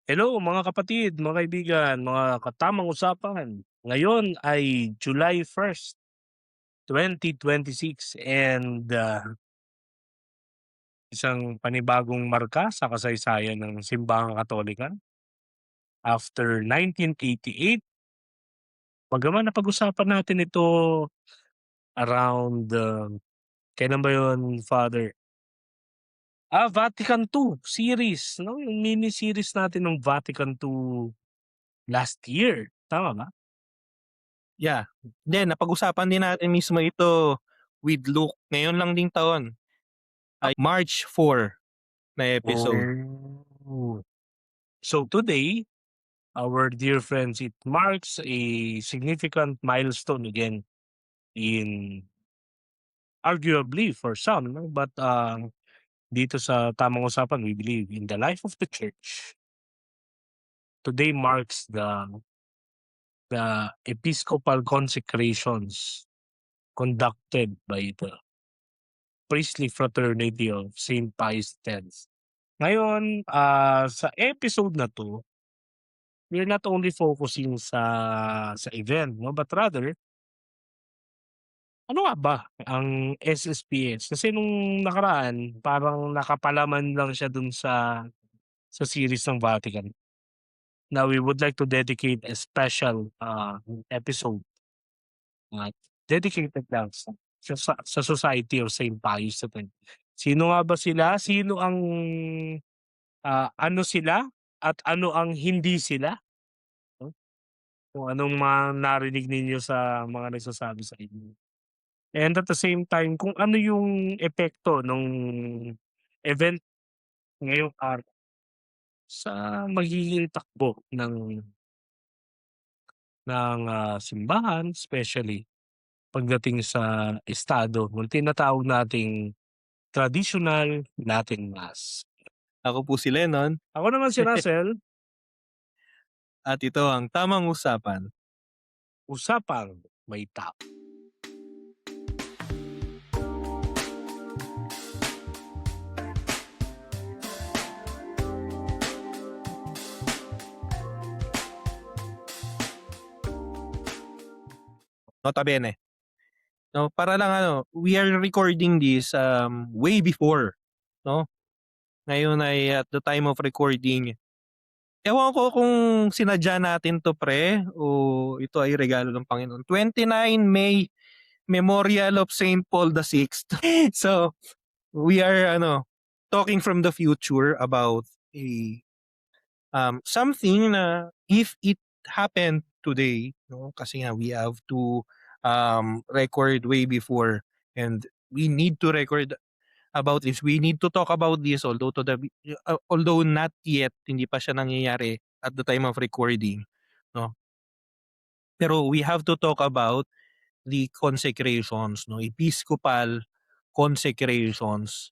Hello mga kapatid, mga kaibigan, mga katamang usapan. Ngayon ay July 1, 2026 and isang panibagong marka sa kasaysayan ng Simbahang Katolika. After 1988, bagaman napag-usapan natin ito around, kailan ba yun, Father? Vatican II series, no? Yung mini series natin ng Vatican II last year, tama ba? Yeah. Then napag-usapan din natin mismo ito with Luke ngayon lang ding taon, ay March 4 na episode. Oh. So today, our dear friends, it marks a significant milestone again in arguably for some, no? But dito sa tamang usapan, we believe in the life of the church. Today marks the episcopal consecrations conducted by the priestly fraternity of Saint Pius X. Ngayon, sa episode na to, we're not only focusing sa event, no, but rather ano nga ba ang SSPX? Kasi nung nakaraan parang nakapalaman lang siya dun sa series ng Vatican. Now we would like to dedicate a special, episode, uh, dedicated lang sa Society of Saint Pius X. Sino nga ba sila? Sino ang, ano sila at ano ang hindi sila, 'no? Kung anong mga narinig ninyo sa mga nagsasabi sa inyo. And at the same time kung ano yung epekto nung event ngayong araw sa magiging takbo ng simbahan, especially pagdating sa estado nung tinatawag nating traditional Latin Mass. Ako po si Lennon Ako naman si Russell, at ito ang Tamang Usapan. usapang may tao. Nota bene. No, para lang we are recording this way before, no? Ngayon ay at the time of recording. Ewan ko kung sinadya natin to pre o ito ay regalo ng Panginoon. 29 May, Memorial of Saint Paul VI. So, we are talking from the future about a something na if it happened today, no, kasi nga we have to record way before, and we need to record about this. We need to talk about this although not yet, hindi pa siya nangyayari at the time of recording, no. Pero we have to talk about the consecrations, no, episcopal consecrations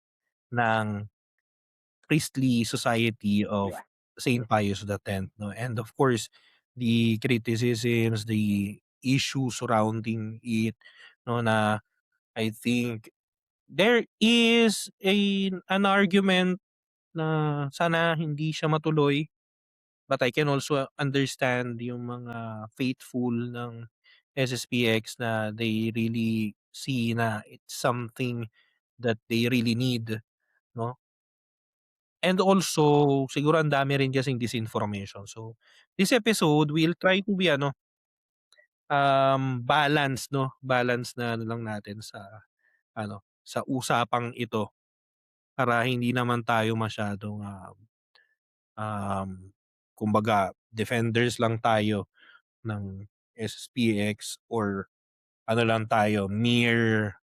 ng priestly society of Saint Pius X, no? And of course, the criticisms, the issues surrounding it, no, na I think there is an argument na sana hindi siya matuloy, but I can also understand yung mga faithful ng SSPX na they really see na it's something that they really need, no? And also, siguro ang dami rin kasing disinformation. So, this episode will try to be balance, no? Balance na lang natin sa usapang ito para hindi naman tayo masyadong um, kumbaga defenders lang tayo ng SSPX or lang tayo, mere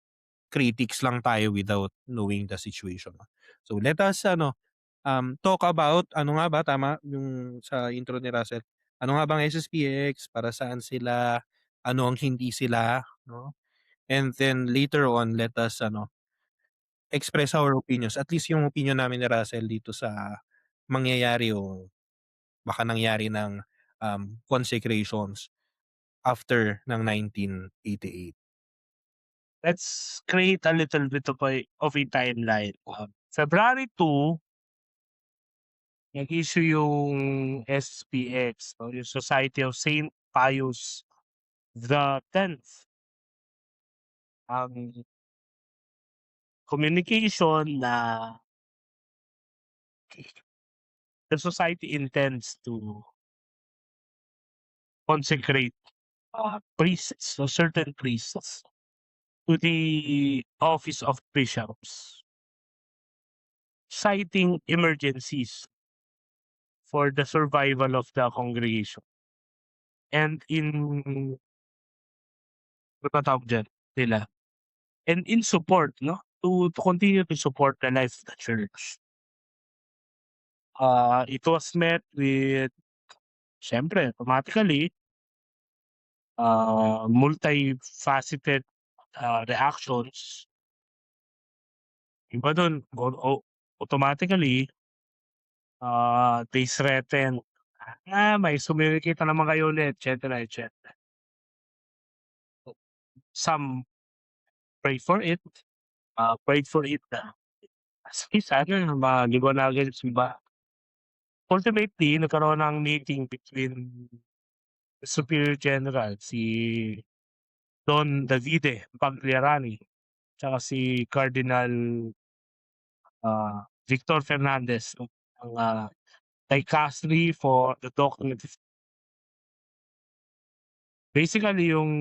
critics lang tayo without knowing the situation. So let us talk about ano nga ba, tama yung sa intro ni Russell. Ano nga bang SSPX, para saan sila, ano ang hindi sila, no? And then later on, let us express our opinions. At least yung opinion namin ni Russell dito sa mangyayari o baka nangyari ng consecrations after ng 1988. Let's create a little bit of a timeline. February 2, nag-issue yung SPX, 'no, yung Society of Saint Pius the 10th, ang communication na the society intends to consecrate, priests or certain priests to the office of bishops, citing emergencies for the survival of the congregation. And ano ba tawag diyan nila? And in support, 'no, to continue to support the life of the church. It was met with siyempre automatically, multifaceted, reactions. Iba dun automatically, they threaten, may sumimikita naman kayo ulit, etcetera, etcetera. Some prayed for it na sige sana maliwanagan yung simbahan. Ultimately, nagkaroon ng meeting between the Superior General, si Don Davide Pagliarani, tsaka si Cardinal, Victor Fernandez ng, Dicastery for the Doctrine of basically yung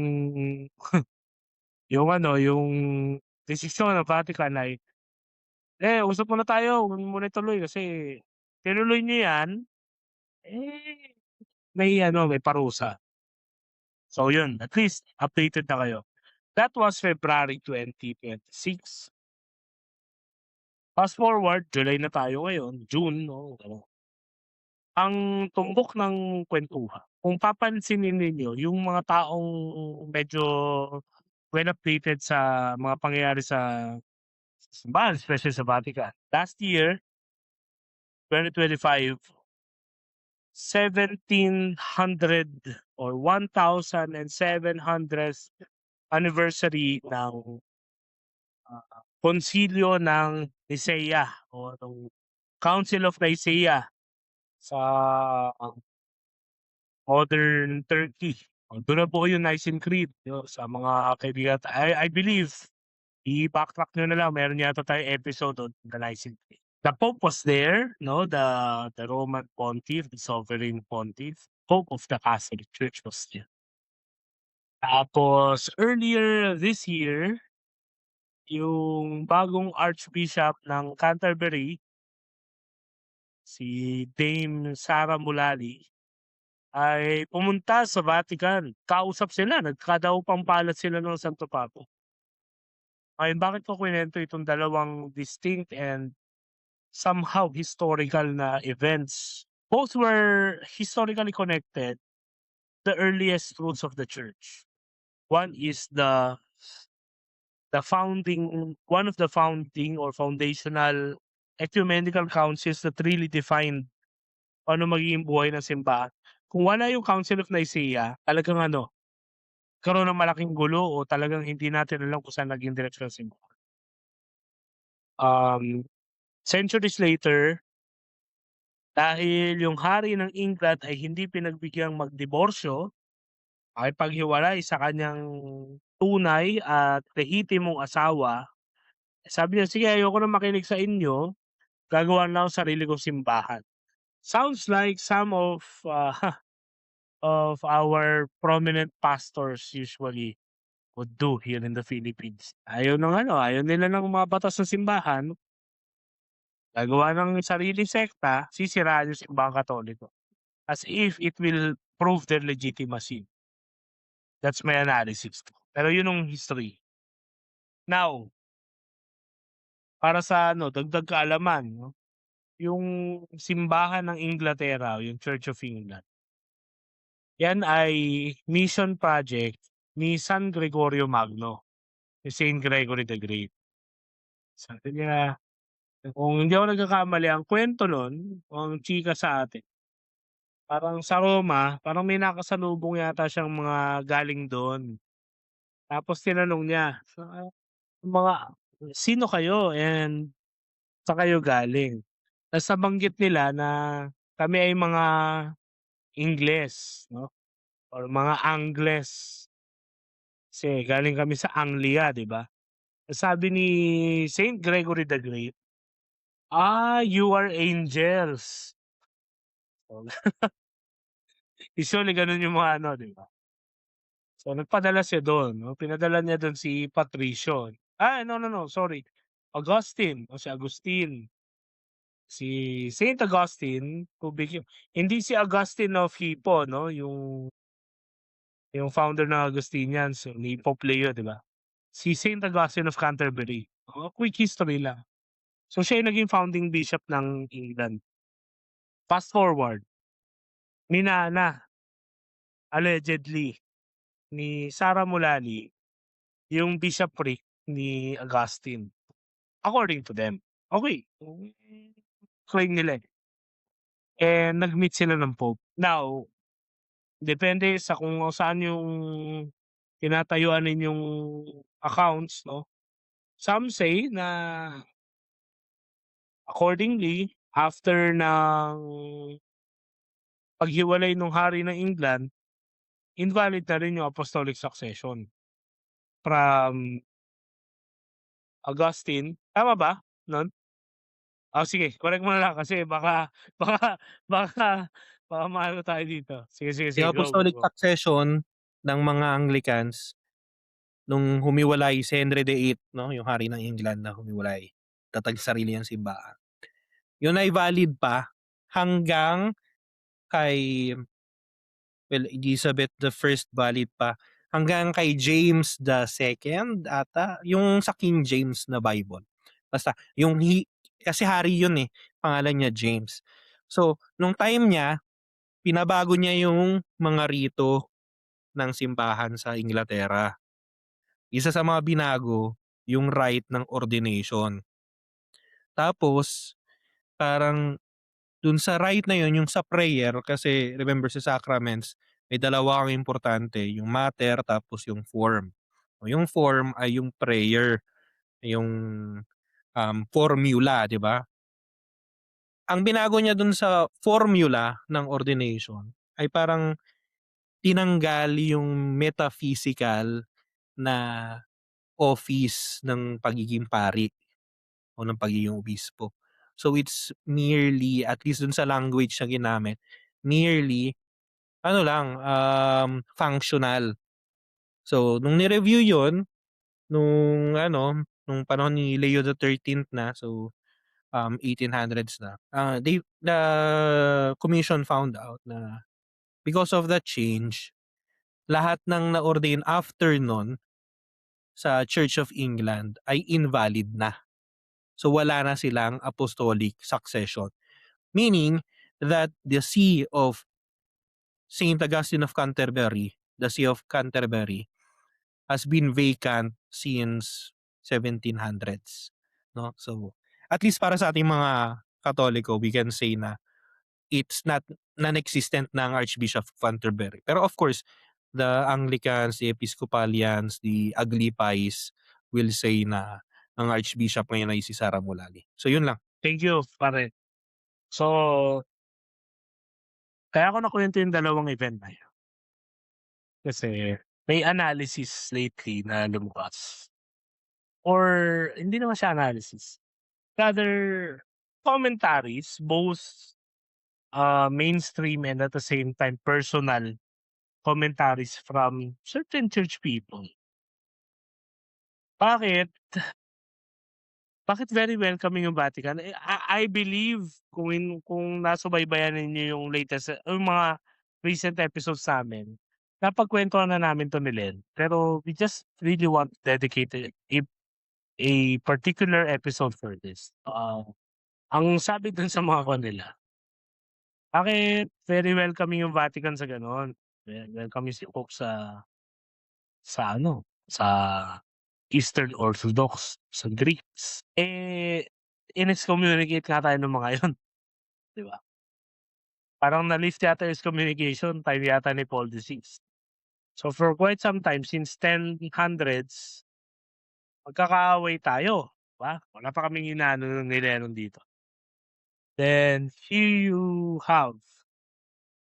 desisyon ng Vatican ay, usap muna tayo, huwag mo muna ituloy kasi tinuloy niyo 'yan, eh, may parusa. So yun, at least updated na kayo. That was February 2026. Fast forward, July na tayo ngayon, June, 'no, ang tumbok ng kuwentuhan, kung papansinin ninyo yung mga taong medyo well updated sa mga pangyayari sa simbahan, especially sa Vatican. Last year, 2025, 1700 or 1700th anniversary ng, Konsilyo ng Nicea o nung Council of Nicaea sa modern Turkey. Dun na po yung Nicene Creed, sa mga kaibigan I believe i-backtrack niyo na lang, meron yata tayong episode on the Nicene Creed. The Pope was there, no, the Roman Pontiff, the Sovereign Pontiff, Pope of the Catholic Church was there. Tapos earlier this year, yung bagong Archbishop ng Canterbury, si Dame Sara Mullally, ay pumunta sa Vatican. Kausap sila, nagkadaupampalat sila ng Santo Papa. Ngayon, bakit ko kinuwento itong dalawang distinct and somehow historical na events? Both were historically connected, the earliest roots of the church. One is one of the founding or foundational ecumenical councils that really defined paano magiging buhay ng simbahan. Kung wala yung Council of Nicaea, talagang karoon ng malaking gulo o talagang hindi natin alam kung saan naging direksyon ng simbahan. Centuries later, dahil yung hari ng England ay hindi pinagbigyan magdiborsyo, makipaghiwalay sa kanyang tunay at lehitimong asawa, sabi niya, "Sige, ayoko na makinig sa inyo, gagawa na ako sarili kong simbahan." Sounds like some of our prominent pastors usually would do here in the Philippines. Ayaw nila ng mga batas ng simbahan, gagawa ng sariling sekta, sisiraan yung simbahang Katoliko. As if it will prove their legitimacy. That's my analysis. Pero yun yung history. Now, para sa dagdag kaalaman, 'no, yung simbahan ng Inglaterra, yung Church of England, yan ay mission project ni San Gregorio Magno, ni Saint Gregory the Great. Sabi niya, kung hindi ako nagkakamali, ang kwento nun o ang chika sa atin, parang sa Roma, parang may nakasalubong yata siyang mga galing dun. Tapos tinanong niya, mga sino kayo and saan kayo galing? ta's nabanggit nila na kami ay mga Ingles 'no, or mga Angles, kasi galing kami sa Anglia, 'di ba? Sabi ni Saint Gregory the Great, you are angels." Oh, usually gano'n yung mga ano, 'di ba? So, nagpadala siya dun 'no, pinadala niya dun si Patricio. No, sorry, Augustine o si Agustin. Si Saint Augustine who became hindi si Augustine of Hippo 'no, yung founder ng Augustinians ni Pope Leo, 'di ba? Si Saint Augustine of Canterbury. Quick history lang. So, siya yung naging founding bishop ng England. Fast forward, minana allegedly ni Sarah Mullally yung bishopric ni Augustine, according to them. Okey, claim nila, eh. Nag-meet sila ng Pope. Now, depende sa kung saan yung tinatayuan ninyong accounts 'no. Some say na accordingly, after ng paghiwalay nung hari ng England, invalid na rin yung apostolic succession from Augustine, tama ba nun? Sige, correct mo na lang kasi baka baka baka baka maano tayo dito. Sige, Yung apostolic go. succession ng mga Anglicans nung humiwalay si Henry VIII 'no, yung hari ng England na humiwalay, tatag sarili niyang simbahan. Yun ay valid pa hanggang kay, well, Elizabeth the First valid pa, hanggang kay James the Second ata, yung sa King James na Bible. Basta yung kasi hari yun, eh, pangalan niya James. So, nung time niya, pinabago niya yung mga rito ng simbahan sa Inglaterra. Isa sa mga binago, yung rite ng ordination. Tapos, parang dun sa rite na yun, yung sa prayer, kasi remember sa sacraments, may dalawa ang importante, yung mater tapos yung form. O yung form ay yung prayer, yung formula, di ba? Ang binago niya dun sa formula ng ordination ay parang tinanggal yung metaphysical na office ng pagiging pari o ng pagiging obispo. So it's merely, at least dun sa language na ginamit, merely ano lang, functional. So nung ni-review yun, nung panahon ni Leo the 13th na, so 1800s na, the commission found out na because of that change, lahat ng na-ordain after nun sa Church of England ay invalid na. So wala na silang apostolic succession. Meaning that the see of Saint Augustine of Canterbury, the see of Canterbury, has been vacant since 1700s. No? So at least para sa ating mga Katoliko, we can say na it's not non-existent na ang Archbishop of Canterbury. Pero of course, the Anglicans, the Episcopalians, the Aglipais will say na ang Archbishop ngayon ay si Sarah Mullally. So yun lang. Thank you pare. So, kaya ko nakuwento yung dalawang event na yun, kasi may analysis lately na lumabas or hindi naman siya analysis, rather commentaries, both, mainstream and at the same time personal commentaries from certain church people. Bakit? Bakit very welcoming yung Vatican? I believe kung nasubaybayan ninyo yung latest yung mga recent episodes sa'min, napagkuwentuhan na namin 'to ni Len. Pero we just really want to dedicate a particular episode for this. Ang sabi dun sa mga nila, bakit very welcoming yung Vatican sa gano'n? Welcoming si Pope sa Eastern Orthodox, sa Greeks. In-excommunicate nga tayo nung mga yun, 'di ba? Parang na-lift yata yung excommunication time yata ni Paul VI. So for quite some time since 1000s, magkakaaway tayo, 'di ba? Wala pa kaming inaano ni Lennon dito. Then here you have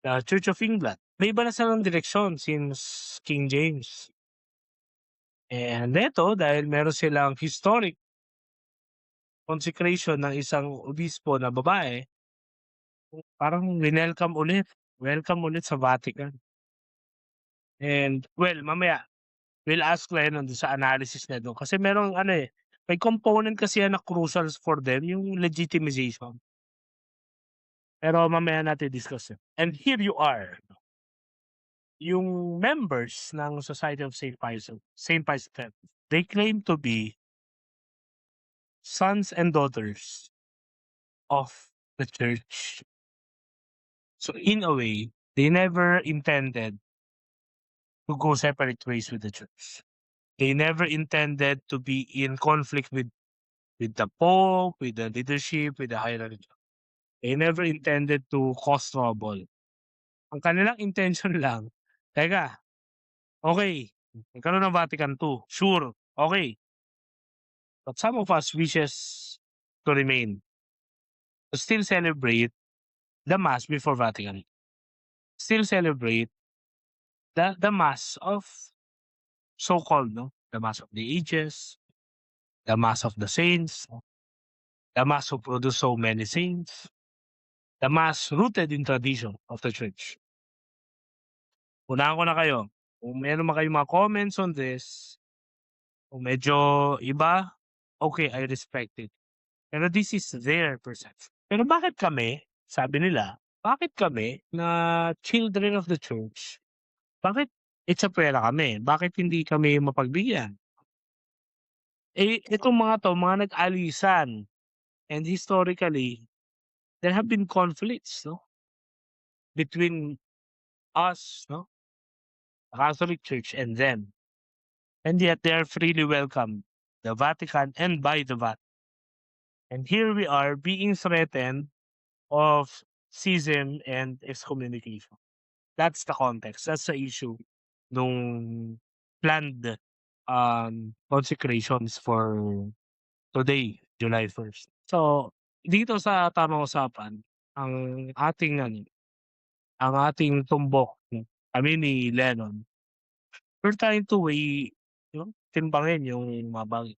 the Church of England. May iba na silang direksyon since King James. And eto dahil meron silang historic consecration ng isang obispo na babae, parang welcome ulit sa Vatican. And well, mamaya we'll ask Lennon dun sa analysis niya dun kasi merong ano, may component kasi yan na crucial for them, yung legitimization. Pero mamaya natin discuss yun. And here you are, yung members ng Society of Saint Pius X, they claim to be sons and daughters of the church. So in a way, they never intended to go separate ways with the church. They never intended to be in conflict with the Pope, with the leadership, with the hierarchy. They never intended to cause trouble. Ang kanilang intention lang, teka, okay, nagkaroon ng Vatican II, sure, okay. But some of us wishes to remain, to still celebrate the Mass before Vatican, still celebrate the Mass of so-called, no, the Mass of the Ages, the Mass of the Saints, the Mass who produced so many saints, the Mass rooted in tradition of the Church. Unahan ko na kayo, kung meron man kayong mga comments on this, kung medyo iba, okay, I respect it. Pero this is their perception. Pero bakit kami, sabi nila, bakit kami na children of the church, bakit itsapuwera kami? Bakit hindi kami mapagbigyan? Eh, itong mga 'to, mga nag-alisan and historically, there have been conflicts, no, between us, no, the Catholic Church and them. And yet they are freely welcomed, the Vatican and by the Vatican. And here we are being threatened of schism and excommunication. That's the context. That's the issue nung planned consecrations for today, July 1st. So, dito sa tamang usapan, ang ating ano, ang ating tumbok, kami ni Lennon, we're trying to weigh, timbangin yung mga bagay.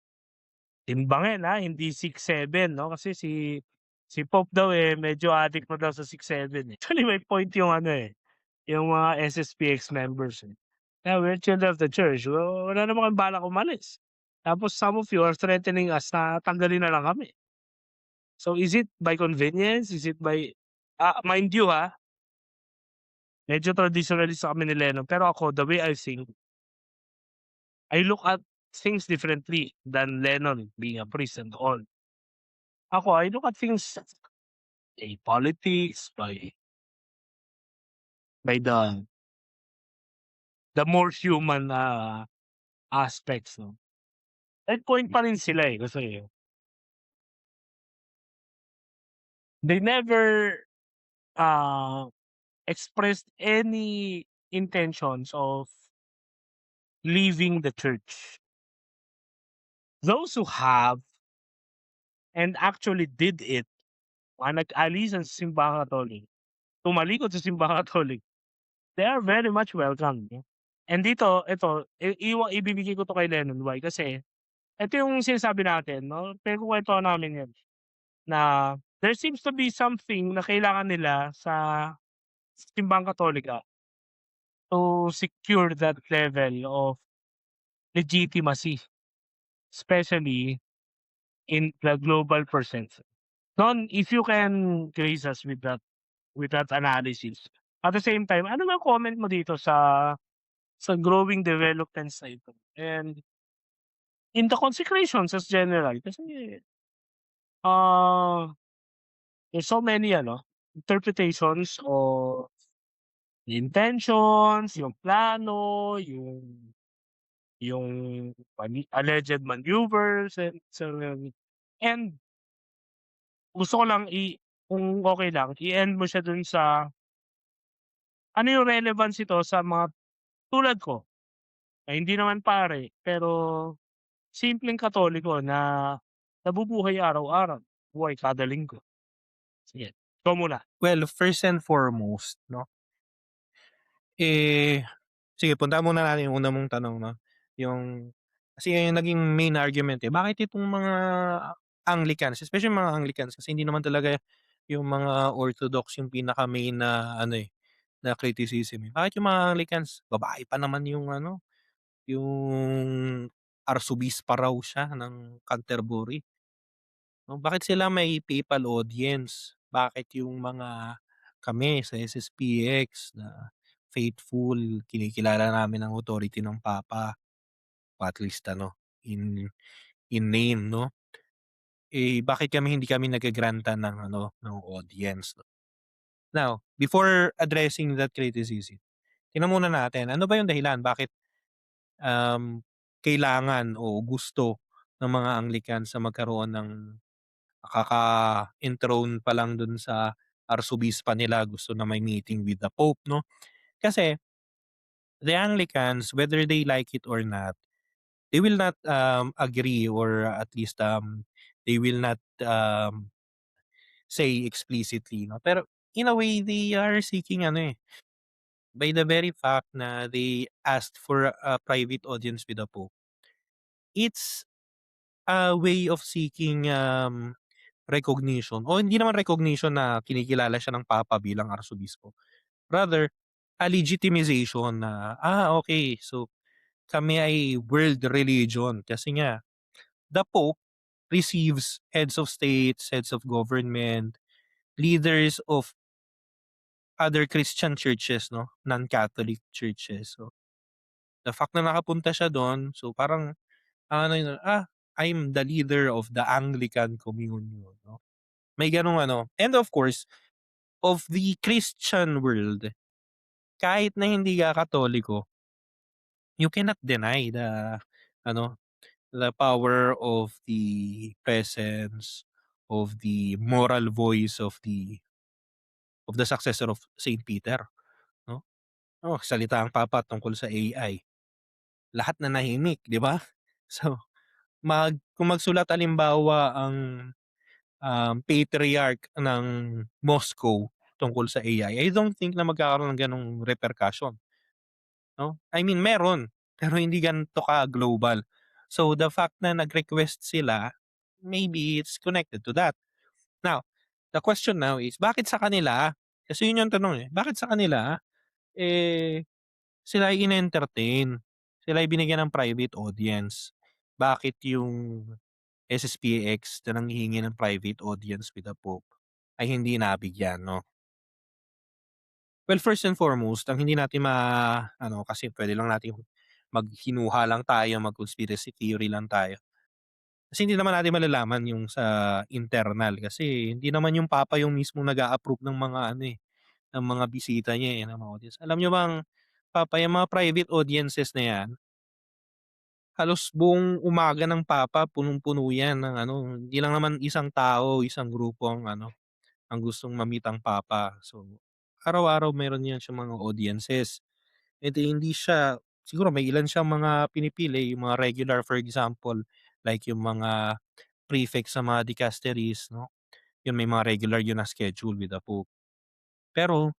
Timbangin, hindi 6-7, 'no, kasi si Pope daw, medyo addict na daw sa 6-7, eh. Actually may point yung ano, yung mga SSPX members, eh. Yeah, we're children of the church, wala naman kaming balak umalis. Tapos some of you are threatening us na tanggalin na lang kami. So is it by convenience? Is it by mind you, medyo traditionalist kami ni Lennon, pero ako the way I think, I look at things differently than Lennon being a priest and all. Ako, I look at things politics, by the more human, aspects, 'no. At point pa rin sila, kasi they never, uh, expressed any intentions of leaving the church. Those who have and actually did it, mga nag-alisan sa simbahang Katolik, tumalikod sa simbahang Katolik, they are very much welcome, no. And dito, ito, ibibigay ko 'to kay Lennon, why? Kasi ito yung sinasabi natin, 'no, pinagkukuwentuhan namin 'yan, na there seems to be something na kailangan nila sa simbahang Katolika to secure that level of legitimacy, especially in the global percentage. Don, if you can grace us with that analysis. At the same time, ano bang comment mo dito sa growing developments na ito? And in the consecrations as general, kasi there's so many ano, interpretations of the intentions, yung plano, yung alleged maneuvers and so and gusto ko lang kung okey lang, i-end mo siya dun sa ano yung relevance ito sa mga tulad ko, na hindi naman pare, pero simpleng Katoliko na nabubuhay araw-araw, buhay kada linggo. Sige, ikaw muna. Well, first and foremost 'no, eh, sige puntahan muna natin yung una mong tanong 'no, yung kasi yung naging main argument, eh, bakit itong mga Anglicans, especially mga Anglicans kasi hindi naman talaga yung mga Orthodox yung pinaka-main na ano, eh, na criticism, eh. Bakit yung mga Anglicans, babae pa naman yung ano, yung Arsobispa raw siya ng Canterbury. 'No, bakit sila may papal audience? Bakit yung mga kami sa SSPX na faithful, kinikilala namin ang authority ng Papa, o at least ano, in name 'no, eh, bakit hindi kami nagga-grantan ng ano, ng audience 'no? Now, before addressing that criticism, tingnan muna natin ano ba yung dahilan bakit, kailangan o gusto ng mga Anglicans na magkaroon ng kaka-enthrone pa lang dun sa arsobispa nila gusto na may meeting with the Pope 'no. Kasi the Anglicans whether they like it or not, they will not, agree or at least, they will not, say explicitly 'no, pero in a way they are seeking ano, eh, by the very fact na they asked for a private audience with the Pope, it's a way of seeking, recognition o hindi naman recognition na kinikilala siya ng Papa bilang arsobispo. Rather, a legitimization na, okay. So, kami ay world religion kasi nga the Pope receives heads of states, heads of government, leaders of other Christian churches 'no, non-Catholic churches. So, the fact na nakapunta siya dun, so parang ano yun, I'm the leader of the Anglican Communion 'no. May ganong ano and of course, of the Christian world, kahit na hindi ka Katoliko, you cannot deny the ano, the power of the presence of the moral voice of the successor of Saint Peter 'no. Salita ang Papa tungkol sa AI, lahat nanahimik, 'di ba? So, kung magsulat halimbawa ang, patriarch ng Moscow tungkol sa AI, I don't think na magkakaroon ng gano'ng repercussion. 'No? I mean meron, pero hindi ganito ka-global. So, the fact na nag-request sila, maybe it's connected to that. Now, the question now is bakit sa kanila? Kasi yun yung tanong, eh, bakit sa kanila, eh, sila ay in-entertain, sila ay binigyan ng private audience? Bakit yung SSPX na nanghihingi ng private audience with the Pope ay hindi nabigyan 'no? Well, first and foremost, ang hindi natin ano, kasi puwede lang nating maghinuha lang tayo, mag-conspiracy theory lang tayo. Kasi hindi naman natin malalaman yung sa internal kasi hindi naman yung papa yung mismong nag-a-approve ng mga ano, eh, ng mga bisita niya, eh, ng mga audience. Alam niyo bang papa yung mga private audiences na yan, halos buong umaga ng papa punong-puno yan ng ano, hindi lang naman isang tao, isang grupo ang ano, ang gustong ma-meet ang papa. So, araw-araw meron yan siyang mga audiences. Eh, di hindi siya siguro may ilan siyang mga pinipili, yung mga regular for example, like yung mga prefects sa mga dicasteries 'no, yun may mga regular yun na schedule with the Pope. Pero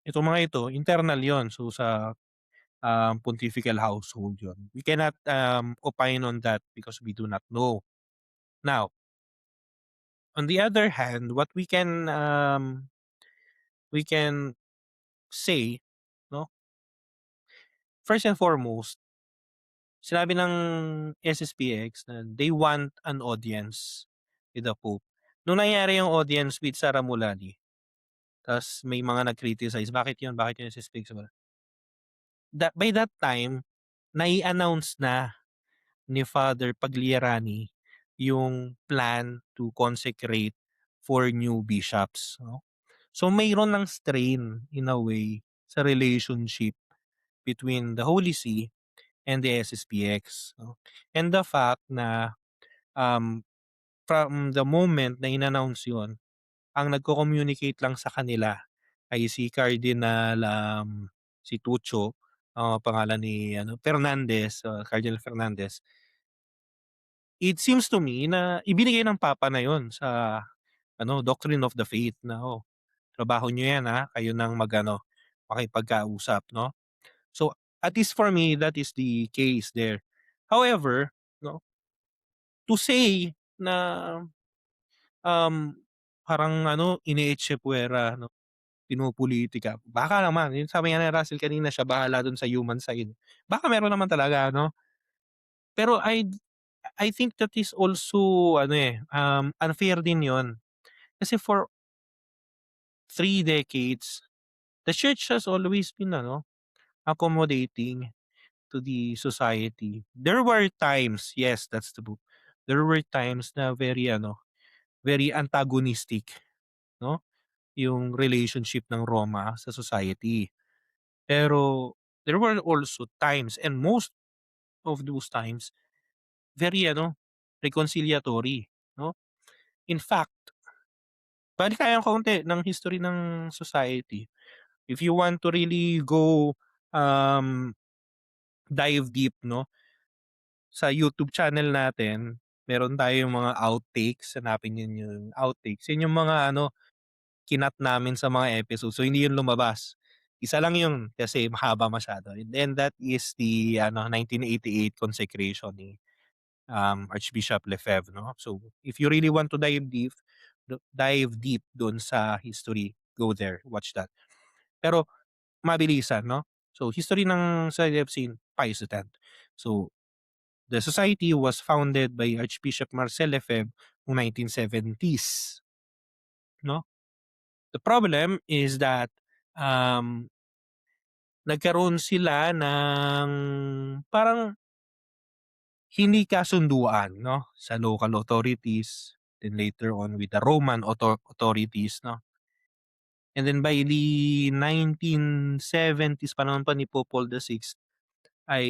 itong mga ito internal yon so sa, pontifical household yun. We cannot, opine on that because we do not know. Now, on the other hand, what we can say 'no, first and foremost, sinabi ng SSPX na they want an audience with the Pope. Nung nangyari yung audience with Sarah Mulani, ta's may mga nag-criticize, "Bakit yun, bakit yung SSPX wala?" By that time, nai-announce na ni Father Pagliarani yung plan to consecrate 4 new bishops 'no. So, mayroon ng strain in a way sa relationship between the Holy See and the SSPX 'no. And the fact na, um, from the moment na in-announce yun, ang nagko-communicate lang sa kanila ay si Cardinal, si Tucho, pangalan ni ano, Fernandez, Cardinal Fernandez. It seems to me na ibinigay ng Papa na yun sa doctrine of the faith na, "Oh, trabaho niyo 'yan, kayo ng makipagkausap," 'no? So, at least for me, that is the case there. However, 'no, to say na, um, parang ine-etxepuwera 'no, pinopolitika, baka naman, yung sabi nga ni Russell kanina, siya bahala dun sa human side. Baka meron naman talaga 'no, pero I think that is also unfair din yun. Kasi for 3 decades, the church has always been accommodating to the society. There were times, yes, that's true. There were times na very antagonistic, 'no, yung relationship ng Roma sa society. Pero there were also times, and most of those times, very reconciliatory, 'no? In fact, balik tayong kaunti ng history ng society. If you want to really go, um, dive deep 'no, sa YouTube channel natin, meron tayong mga outtakes, hanapin niyo yung outtakes. Yun yung mga kinat namin sa mga episodes. So, hindi yun lumabas. Isa lang yun kasi mahaba masyado. And then that is the 1988 consecration ni Archbishop Lefebvre, 'no. So, if you really want to dive deep dun sa history, go there, watch that. Pero mabilisan, 'no. So, history ng CFC, Pius X. So, the society was founded by Archbishop Marcel Lefebvre noong 1970s, 'no. The problem is that, um, nagkaroon sila ng parang hindi kasunduan 'no, sa local authorities, then later on with the Roman authorities 'no. And then by the 1970s, panahon pa ni Pope Paul VI, ay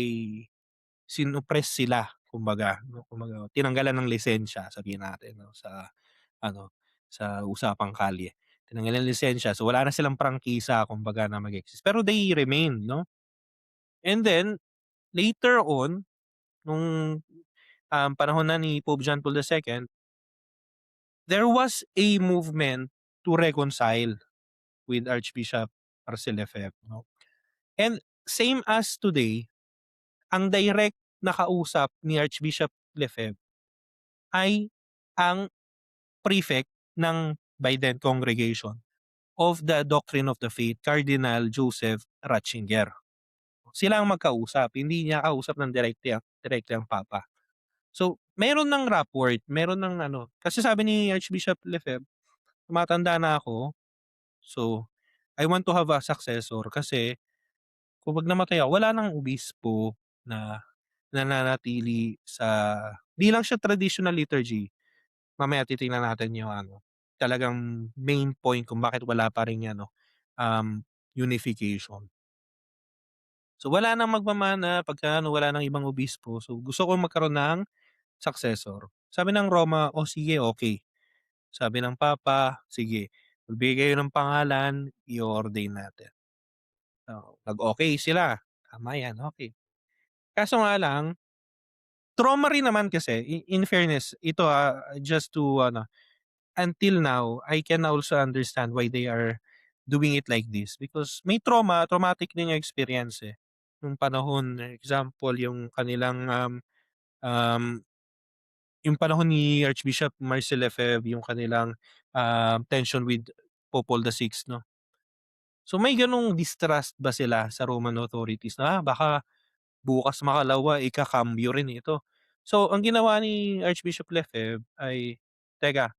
sinuppress sila kumbaga 'no, kumbaga tinanggalan ng lisensya, sabihin natin 'no, sa usapang kalye. Tinanggalan ng lisensya, so wala na silang prangkisa kumbaga na mag-exist, pero they remain 'no. And then later on nung, panahon na ni Pope John Paul II, there was a movement to reconcile with Archbishop Marcel Lefebvre 'no. And same as today, ang direct na kausap ni Archbishop Lefebvre ay ang prefect ng Biden Congregation of the Doctrine of the Faith, Cardinal Joseph Ratzinger. Sila ang magkausap, hindi niya kausap ng direkte ang Papa. So, meron ng rapport, meron ng kasi sabi ni Archbishop Lefebvre, "Tumatanda na ako, so I want to have a successor kasi kung 'pag namatay ako, wala ng obispo na nananatili sa." 'Di lang siya traditional liturgy, mamaya titingnan natin yung talagang main point kung bakit wala pa ring unification. So, wala nang magmamana pagka wala ng ibang obispo, so gusto ko magkaroon ng successor. Sabi ng Roma, "O sige, okey." Sabi ng Papa, "Sige, magbigay kayo ng pangalan, i-o-ordain natin." Oo, nag-okey sila, tama 'yan, okey. Kaso nga lang, trauma rin naman kasi in fairness, ito, just to until now, I can also understand why they are doing it like this because may traumatic din yung experience, eh. Nung panahon, example um, yung panahon ni Archbishop Marcel Lefebvre, yung kanilang, tension with Pope Paul VI 'no. So may gano'ng distrust ba sila sa Roman authorities na, baka bukas makalawa ikakambyo rin ito. So ang ginawa ni Archbishop Lefebvre ay, "Teka,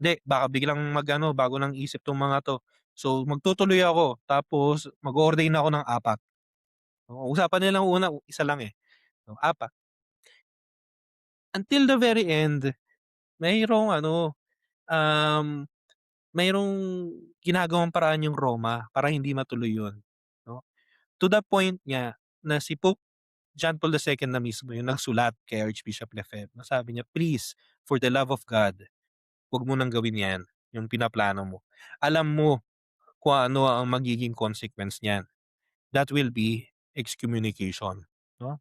hindi, baka biglang bago ng isip 'tong mga 'to. So magtutuloy ako tapos mag-o-ordain ako ng 4." Oo, usapan nilang una isa lang, eh, so 4. Until the very end, mayroong um, mayroong ginagawang paraan yung Roma para hindi matuloy yun, 'no? To the point nga na si Pope John Paul II na mismo yung nagsulat kay Archbishop Lefebvre na sabi niya, "Please, for the love of God, 'wag mo nang gawin 'yan, yung pinaplano mo. Alam mo kung ano ang magiging consequence niyan. That will be excommunication." 'No?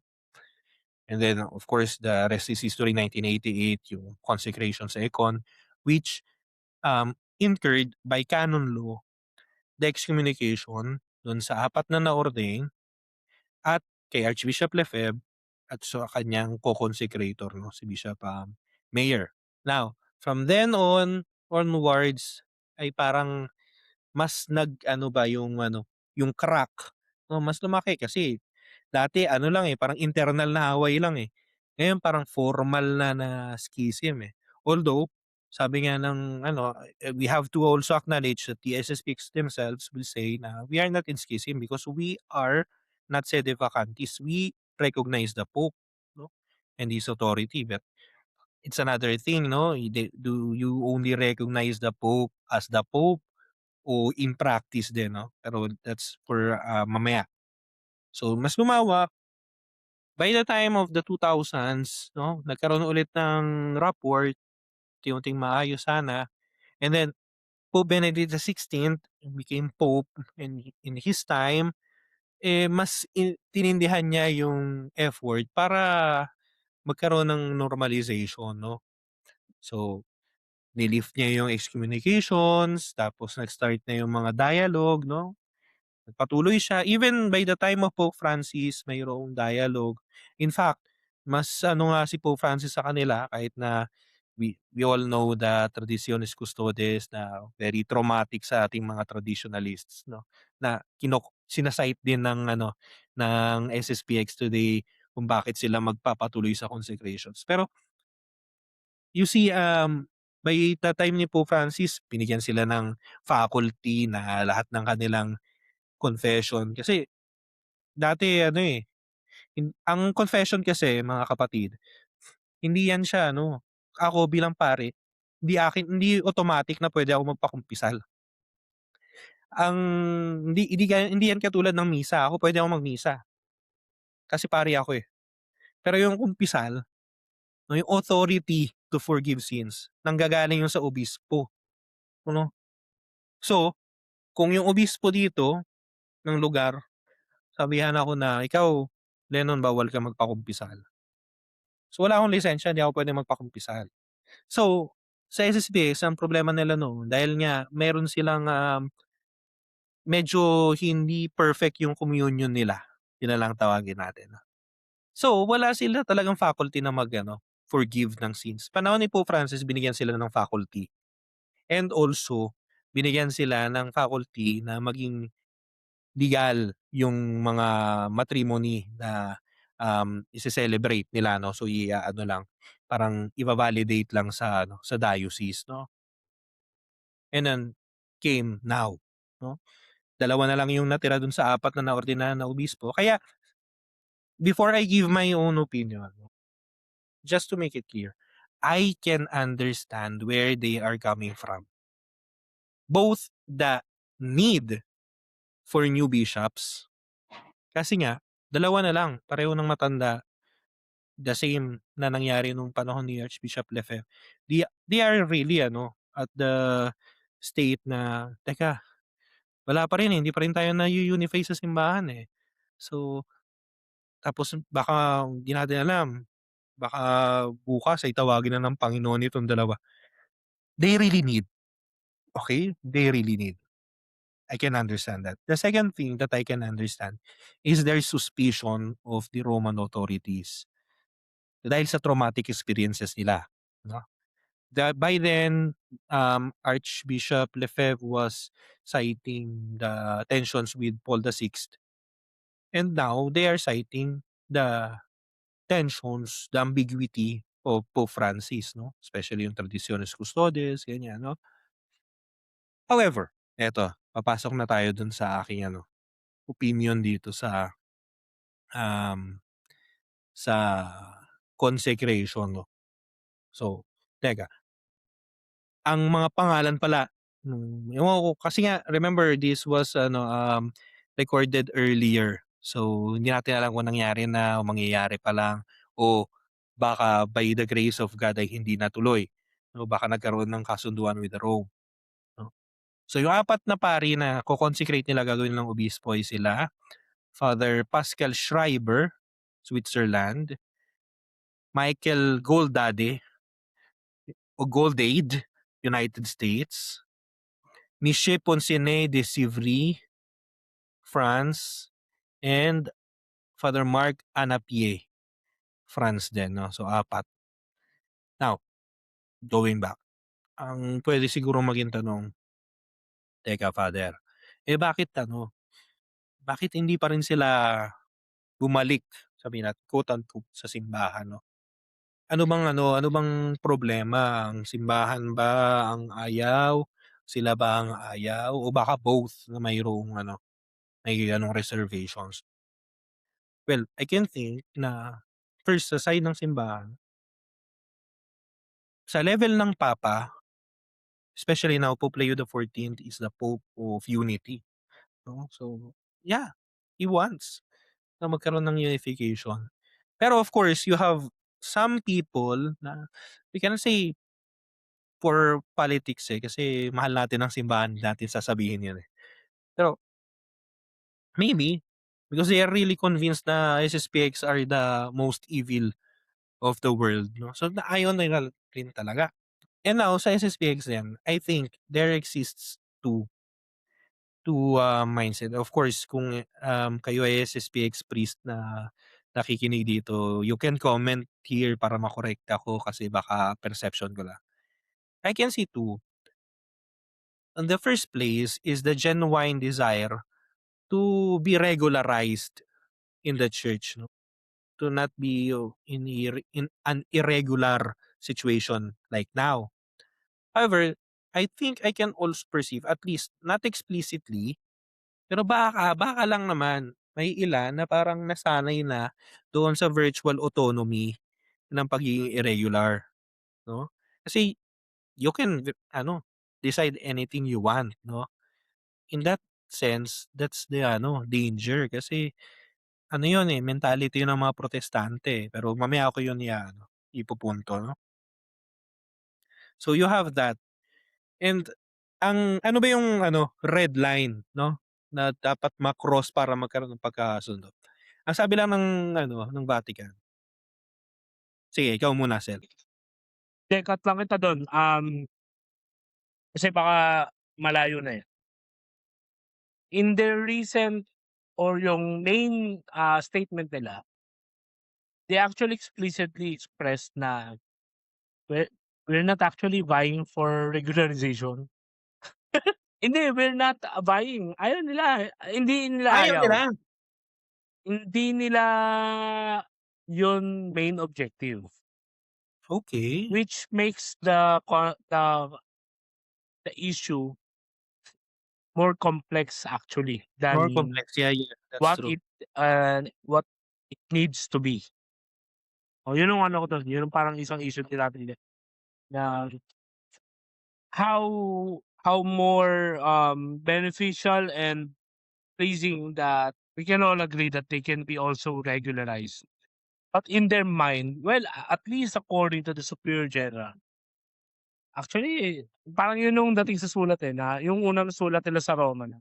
And then, of course, the rest is history. 1988 yung consecration sa Econ, which incurred by canon law the excommunication dun sa 4 na na-ordain at kay Archbishop Lefebvre at sa kanyang co-consecrator 'no, si Bishop, Mayer. Now, from then onwards ay parang mas nag-ano ba yung ano, yung crack 'no, mas lumaki kasi dati ano lang, eh, parang internal na away lang, eh. Ngayon parang formal na schism, eh. Although, sabi nga ng ano, we have to also acknowledge that the SSPX themselves will say na we are not in schism because we are not sedevacantists. We recognize the Pope, 'no, and his authority. But it's another thing, 'no, do you only recognize the Pope as the Pope o in practice din, 'no? Pero that's for, mamaya. So mas lumawak. By the time of the 2000s 'no, nagkaroon ulit ng rapport, unti-unting maayos sana, and then Pope Benedict XVI became Pope, and in his time, eh, mas tinindihan niya yung effort para magkaroon ng normalization 'no. So, ni-lift niya yung excommunications, tapos nag-start na yung mga dialogue 'no. Nagpatuloy siya, even by the time of Pope Francis mayroong dialogue. In fact, mas ano nga si Pope Francis sa kanila, kahit na we all know the Traditionis Custodes na very traumatic sa ating mga traditionalists 'no, na sina din ng ano, ng SSPX today kung bakit sila magpapatuloy sa consecrations. Pero you see, by the time ni Pope Francis binigyan sila ng faculty na lahat ng kanilang confession kasi dati ano, eh, ang confession kasi mga kapatid, hindi yan siya ano, ako bilang pare, hindi automatic na puwede ako magpakumpisal. Ang hindi yan katulad ng misa, ako puwede akong magmisa, kasi pare ako, eh. Pero yung kumpisal, no, yung authority to forgive sins, nanggagaling yun sa obispo, ano. So, kung yung obispo dito ng lugar, sabihan ako na, "Ikaw, Lennon, bawal kang magpakumpisal." So, wala akong lisensya, hindi ako puwedeng magpakumpisal. So, sa SSBX ang problema nila noon dahil nga meron silang, medyo hindi perfect yung communion nila, yun na lang tawagin natin. So, wala sila talagang faculty na mag-ano, forgive ng sins. Panahon ni Pope Francis binigyan sila ng faculty, and also binigyan sila ng faculty na maging legal yung mga matrimony na, ise-celebrate nila 'no. So, ano lang, parang iva-validate lang sa ano, sa diocese 'no. And then came now 'no. Dalawa na lang yung natira dun sa 4 na naordinahan na obispo. Kaya before I give my own opinion, just to make it clear, I can understand where they are coming from. Both the need for new bishops, kasi nga dalawa na lang, pareho ng matanda, the same na nangyari nung panahon ni Archbishop Lefebvre. They are really ano, at the state na, "Teka, wala pa rin, eh, hindi pa rin tayo nayu-unify sa simbahan, eh." So, tapos baka di natin alam, baka bukas ay tawagin na ng Panginoon itong dalawa. They really need, okay? They really need. I can understand that. The second thing that I can understand is their suspicion of the Roman authorities dahil sa traumatic experiences nila, 'no? By then, Archbishop Lefebvre was citing the tensions with Paul VI, and now they are citing the tensions, the ambiguity of Pope Francis 'no, especially yung Traditionis Custodes, ganyan 'no. However, eto, papasok na tayo dun sa aking ano, opinion dito um, sa consecration 'no. So, teka, ang mga pangalan pala ewan ko kasi nga remember this was ano, recorded earlier. So, hindi natin alam kung nangyari na o mangyayari pa lang o baka by the grace of God ay hindi natuloy. O baka nagkaroon ng kasunduan with Rome, 'no. So, yung 4 na pari na ko-consecrate nila, gagawin nilang obispo ay sila Father Pascal Schreiber, Switzerland, Michael Goldade o Goldade, United States, Michel Poncelet de Sivry, France, and Father Mark Anapie, France din, no? So, 4. Now, going back, ang pwede siguro maging tanong, teka Father, bakit bakit hindi pa rin sila bumalik, sabihin natin, quote unquote, sa simbahan, no? Ano bang problema? Ang simbahan ba ang ayaw? Sila ba ang ayaw? O baka both na mayroong may reservations? Well, I can think na first sa side ng simbahan, sa level ng Papa, especially now Pope Leo XIV is the Pope of Unity, no? So, yeah, he wants na magkaroon ng unification. Pero of course, you have some people na we cannot say for politics, kasi mahal natin ang simbahan, hindi natin sasabihin 'yun, eh. Pero maybe because they are really convinced na SSPX are the most evil of the world, 'no? So, na ayaw nila rin talaga. And now sa SSPX din, I think there exists two mindset. Of course, kung, kayo ay SSPX priest na nakikinig dito, you can comment here para ma-correct ako kasi baka perception ko lang. I can see two. In the first place is the genuine desire to be regularized in the church, no? To not be in an irregular situation like now. However, I think I can also perceive, at least not explicitly, pero baka lang naman may ilan na parang nasanay na doon sa virtual autonomy ng pagiging irregular, 'no? Kasi you can decide anything you want, 'no? In that sense, that's the danger kasi yun, mentality yun ng mga protestante, pero mamaya ko yun ipupunto, 'no? So you have that, and ang ano ba yung red line, 'no, na dapat ma-cross para magkaroon ng pagkakasundo? Ang sabi lang ng Vatican, sige ikaw muna Sel. Hindi, cut lang kita dun, kasi baka malayo na, eh. In their recent or yung main, statement nila, they actually explicitly expressed na we're we're not actually vying for regularization. Hindi, we're not, vying. Ayaw nila, hindi nila Ayaw ayaw. nila, Hindi nila yun main objective, okay, which makes the issue more complex actually more than complex, yeah, yeah, that's what true. what it needs to be. Oh, yun yung ano ko dun, yun yung parang isang issue din natin din na how more, beneficial and pleasing that we can all agree that they can be also regularized. But in their mind, well, at least according to the superior general, actually, parang yun yung dating sa sulat, na yung unang sulat nila sa Roma na,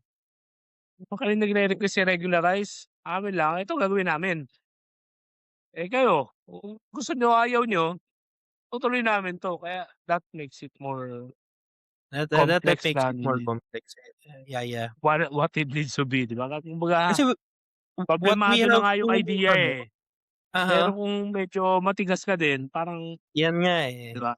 "Kung kayo nagre-request i-regularize, amin lang, ito gagawin namin. Eh, kayo, kung gusto niyo, ayaw niyo, tutuloy namin 'to." Kaya that makes it more That complex makes it more than complex, yeah, yeah. what it needs to be, 'di ba? Kumbaga, Kasi what we problemado na have nga to yung idea, eh. Pero uh-huh, kung medyo matigas ka din, parang, yan nga, 'di eh. ba?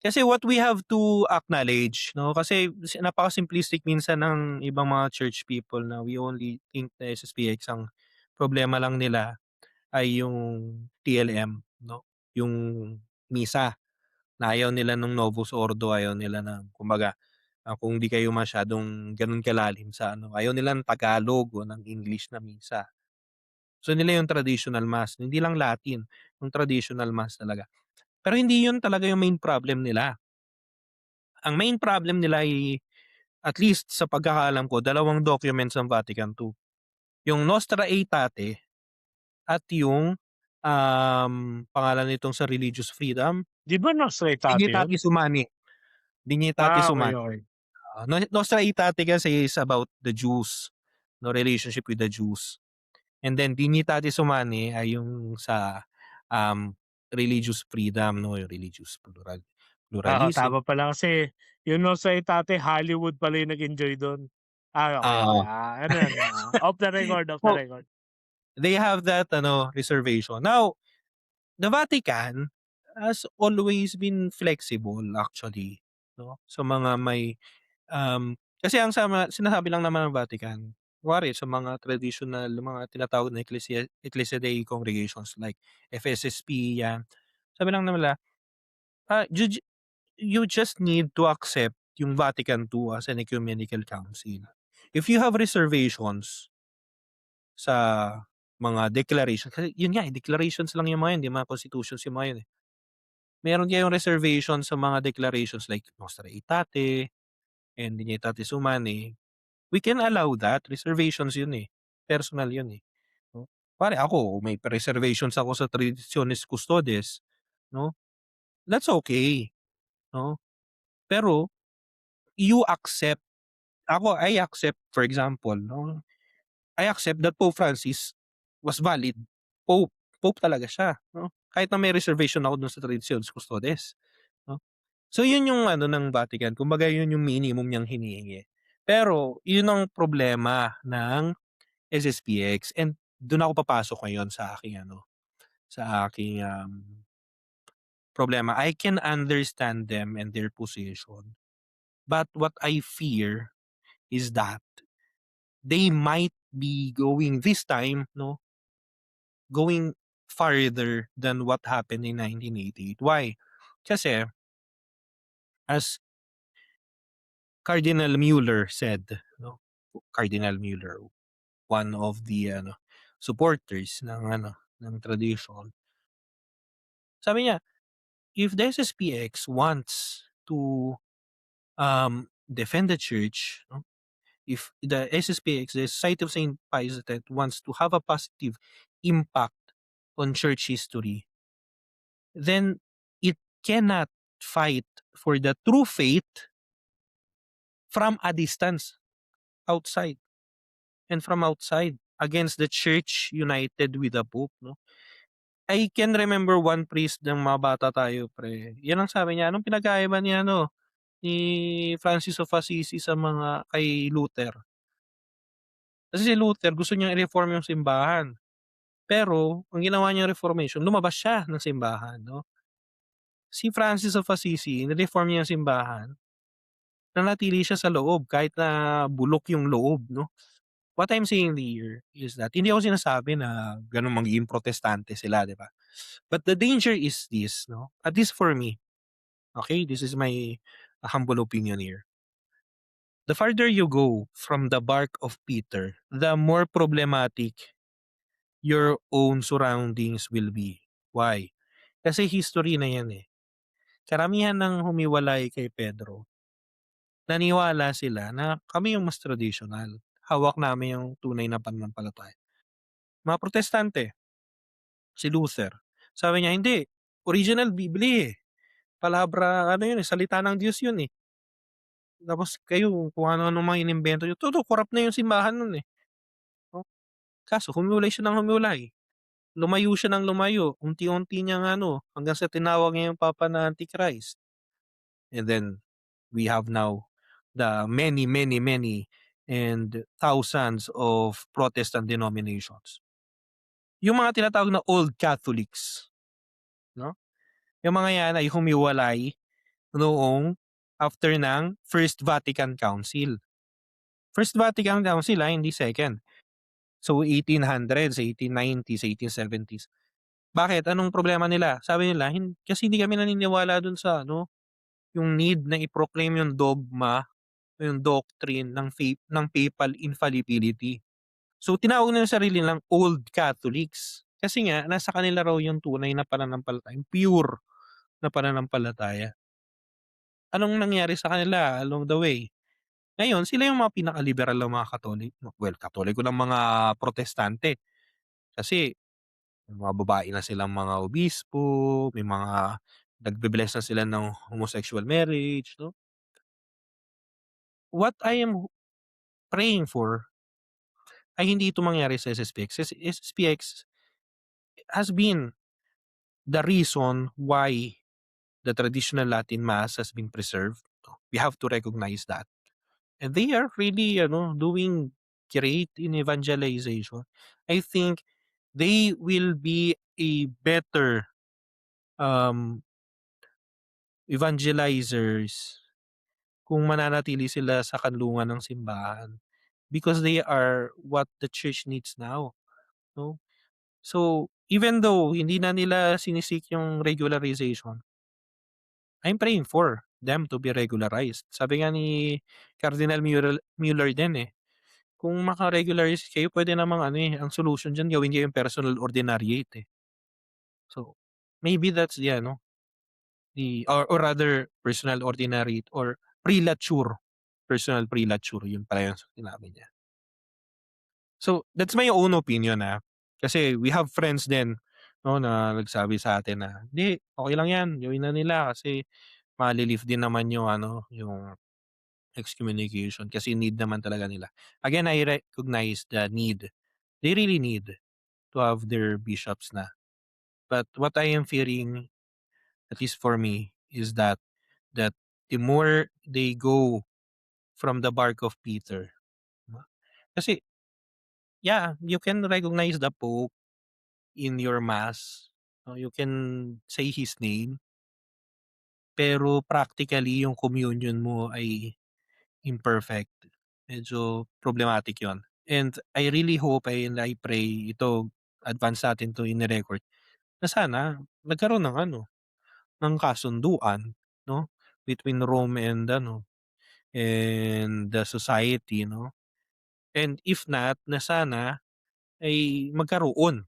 Kasi what we have to acknowledge, 'no, kasi napaka-simplistic minsan ng ibang mga church people na we only think na SSPX ang problema lang nila ay yung TLM, 'no, yung misa na ayaw nila nung Novus Ordo, ayaw nila ng kumbaga, kung di kayo masyadong gano'n kalalim sa ayaw nila ng Tagalog o ng English na misa. Gusto nila yung traditional mass, hindi lang Latin, yung traditional mass talaga. Pero hindi yun talaga yung main problem nila. Ang main problem nila ay, at least sa pagkakaalam ko, dalawang documents ng Vatican II. Yung Nostra Aetate at yung, pangalan nitong sa religious freedom, 'Di ba nasa etate yun? Dignitatis Humanae, Dignitatis Okey, Humanae. okey. Nostra Aetate kasi is about the Jews, no, relationship with the Jews. And then Dignitatis Humanae ay yung sa, um, religious freedom, no, yung religious plural. Oo, pluralism. tama pala kasi yung Nostra Aetate Hollywood pala yung nag-enjoy dun. Okey, okey. Oo. Ano yun, off the record, off the So, record. they have that reservation. Now, the Vatican has always been flexible actually, 'no, sa mga may, kasi ang sinasabi lang naman ng Vatican, kunwari sa mga traditional, mga tinatawag na Ecclesiae congregations like FSSP, 'yan. Sabi lang nila, ah, ju ju you just need to accept yung Vatican II as an ecumenical council. If you have reservations sa mga declaration, kasi yun nga, declarations lang yung mga yun, 'di mga constitutions yung mga yun, eh. Meron kayong reservation sa mga declarations like Nostra Aetate and Dignitatis Humanae, we can allow that, reservations yun, eh, personal yun, eh, 'no. Kunwari ako, may reservations ako sa Traditionis Custodes, 'no, that's okay, 'no. Pero you accept, I accept, for example, 'no, I accept that Pope Francis was valid Pope, Pope talaga siya, 'no, kahit na may reservation ako dun sa Traditionis Custodes, 'no. So yun yung ano ng Vatican, kumbaga yun yung minimum niyang hinihingi. Pero yun ang problema ng SSPX, and dun ako papasok ngayon sa aking sa aking, problema. I can understand them and their position, but what I fear is that they might be going this time, 'no, going farther than what happened in 1988. Why? Kasi as Cardinal Mueller said, 'no, Cardinal Mueller, one of the supporters ng tradition. Sabi niya, if the SSPX wants to defend the church, no? If the SSPX, the Society of Saint Pius X, wants to have a positive impact on church history, then it cannot fight for the true faith from a distance, outside, and from outside against the church united with the Pope, no? I can remember one priest ng mga bata tayo, pre. Yan ang sabi niya, anong pinagkaiba ni ni Francis of Assisi sa mga kay Luther? Kasi si Luther gusto niyang i-reform yung simbahan. Pero ang ginawa niyang reformation, lumabas siya ng simbahan, 'no? Si Francis of Assisi, ni-reform niya yung simbahan, nanatili siya sa loob kahit na bulok yung loob, 'no? What I'm saying here is that hindi ako sinasabi na gano'n magiging protestante sila, 'di ba? But the danger is this, 'no, at least for me, okay, this is my humble opinion here. The farther you go from the bark of Peter, the more problematic your own surroundings will be. Why? Kasi history na yan, eh. Karamihan ng humiwalay kay Pedro, naniwala sila na kami yung mas traditional. Hawak namin yung tunay na pananampalataya. Mga protestante, si Luther, sabi niya, "Hindi, original Biblia, eh. Palabra ano yun, eh, salita ng Diyos yun, eh. Tapos kayo kung ano-ano mga inimbento niyo." Todo corrupt na yung simbahan nun, eh, oh. Kaso humiwalay siya ng humiwalay. Lumayo siya ng lumayo, unti-unti niyang hanggang sa tinawag niya yung Papa na Antichrist. And then we have now the many, many, many and thousands of Protestant denominations. Yung mga tinatawag na Old Catholics, 'no? Yung mga yan ay humiwalay noong after ng First Vatican Council. First Vatican Council, hindi second. So 1800s, 1890s, 1870s. Bakit? Anong problema nila? Sabi nila, kasi hindi kami naniniwala dun sa yung need na i-proclaim yung dogma o yung doctrine ng papal infallibility. So tinawag nila sarili nilang Old Catholics. Kasi nga nasa kanila raw yung tunay na pananampalataya, yung pure na pananampalataya. Anong nangyari sa kanila along the way? Ngayon sila yung mga pinaka-liberal na mga Katoliko ng mga Protestante. Kasi may mga babae na silang mga obispo, may mga nagbe-bless na sila ng homosexual marriage, 'no? What I am praying for ay hindi ito mangyari sa SSPX. Kasi SSPX has been the reason why the traditional Latin Mass has been preserved. We have to recognize that. And they are really doing great in evangelization. I think they will be a better um, evangelizers kung mananatili sila sa kanlungan ng simbahan because they are what the church needs now, no? So, even though hindi na nila sinisik yung regularization, I'm praying for them to be regularized. Sabi nga ni Cardinal Mueller din eh, kung maka-regularize kayo pwede namang ang solution diyan gawin niyo yung personal ordinariate eh. So, maybe that's or rather personal ordinariate or prelature, personal prelature yun pala yung sinabi niya. So, that's my own opinion, kasi we have friends din 'no, na nagsabi sa atin na, "Hindi, okey lang 'yan, gawin na nila kasi mali-lift din naman yung yung excommunication kasi need naman talaga nila." Again, I recognize the need. They really need to have their bishops na. But what I am fearing, at least for me, is that the more they go from the bark of Peter, no? Kasi, yeah, you can recognize the Pope in your mass, no? You can say his name, pero practically yung communion mo ay imperfect. Medyo problematic yon. And I really hope and I pray ito, advance natin 'to ini-record, na sana nagkaroon ng ng kasunduan 'no, between Rome and the society 'no. And if not, na sana ay magkaroon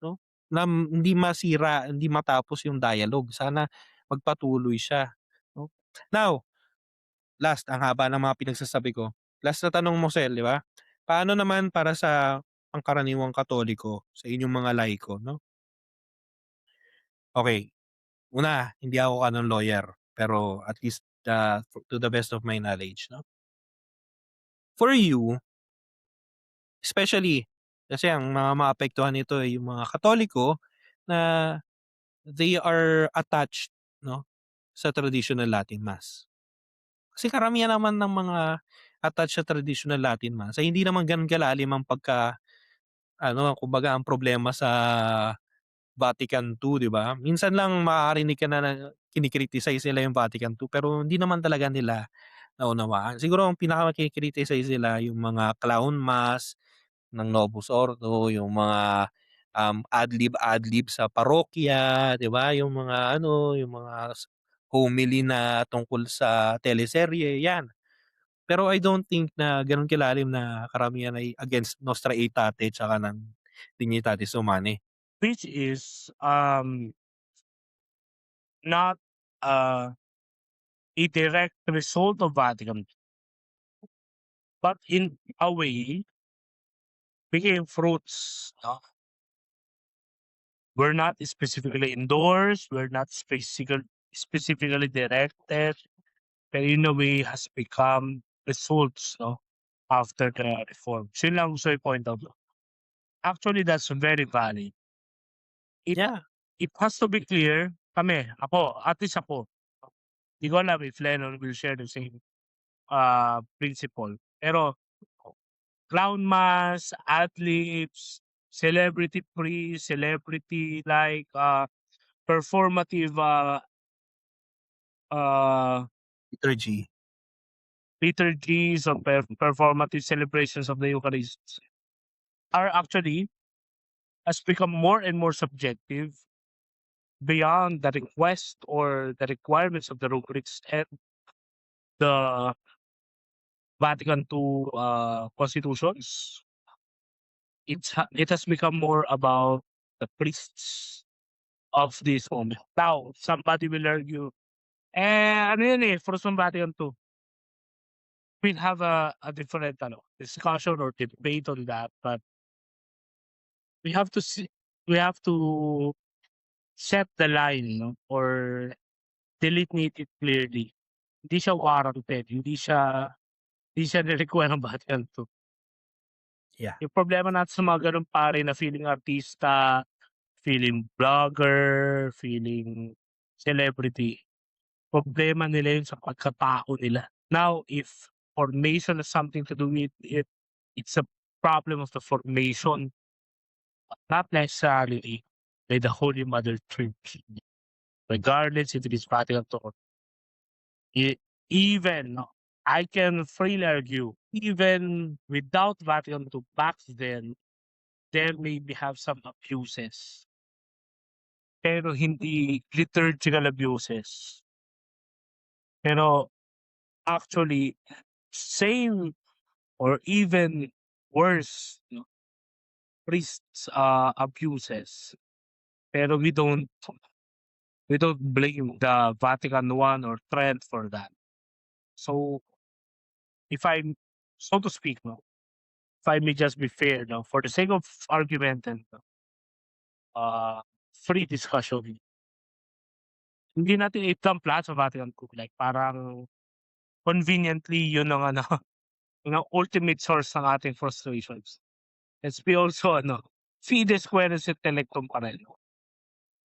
'no, na hindi masira, hindi matapos yung dialogue. Sana magpatuloy siya 'no. Now, last, ang haba ng mga pinagsasabi ko. Last na tanong mo, Sel, 'di ba? Paano naman para sa pangkaraniwang Katoliko, sa inyong mga laiko 'no? Okey, una, hindi ako lawyer, pero at least, to the best of my knowledge 'no. For you, especially kasi ang mga maapektuhan nito ay yung mga Katoliko na they are attached 'no, sa traditional Latin Mass. Kasi karamihan naman ng mga attached sa traditional Latin Mass ay hindi naman gano'n kalalim ang kumbaga ang problema sa Vatican II, 'di ba? Minsan lang makakarinig ka na kini-criticize nila yung Vatican II pero hindi naman talaga nila naunawaan. Siguro ang pinaka-kini-criticize nila yung mga clown mass ng Novus Ordo, yung mga, ad-lib sa parokya, 'di ba? Yung mga yung mga homily na tungkol sa teleserye, 'yan. Pero I don't think na gano'n kalalim na karamihan ay against Nostra Aetate tsaka ng Dignitatis Humanae. Which is, not, uh, a direct result of Vatican, but in a way became fruits, no? We're not specifically endorsed, we're not specifically directed, but in a way has become results, no, after the reform. So yun lang gusto i-point out. Actually, that's very valid. It Yeah, it has to be clear, ako, at least ako, di ko alam if Lennon will share the same, principle. Pero clown mask, ad-libs, celebrity priest, celebrity like, performative, uh, liturgy. liturgies or performative celebrations of the Eucharist are actually has become more and more subjective beyond the request or the requirements of the rubrics and the Vatican II, constitutions. It has become more about the priests of this moment. Now, somebody will argue, ano yun eh, fruits from Vatican II. We'll have a different discussion or debate on that, but we have to see, we have to set the line, no, or delineate it clearly. Hindi siya warranted, hindi siya ni-require ng Vatican II. Yeah. Yung problema natin sa mga gano'ng pare na feeling artista, feeling vlogger, feeling celebrity, problema nila yun sa pagkatao nila. Now if formation has something to do with it, it's a problem of the formation, not necessarily by the Holy Mother Church. Regardless if it is Vatican II or e even no, I can freely argue, even without Vatican II back then, there maybe have some abuses, pero hindi liturgical abuses. Pero actually same or even worse, no, priests, abuses. Pero we don't blame the Vatican I or Trent for that. So if I'm so to speak, no, if I may just be fair, no, for the sake of argument and uh, free discussion, hindi natin i-plump lahat sa Vatican II. Like parang conveniently yun ang ano, yun ang ultimate source ng ating frustrations. Let's be also ano, fides quaeris intellectum pa rin.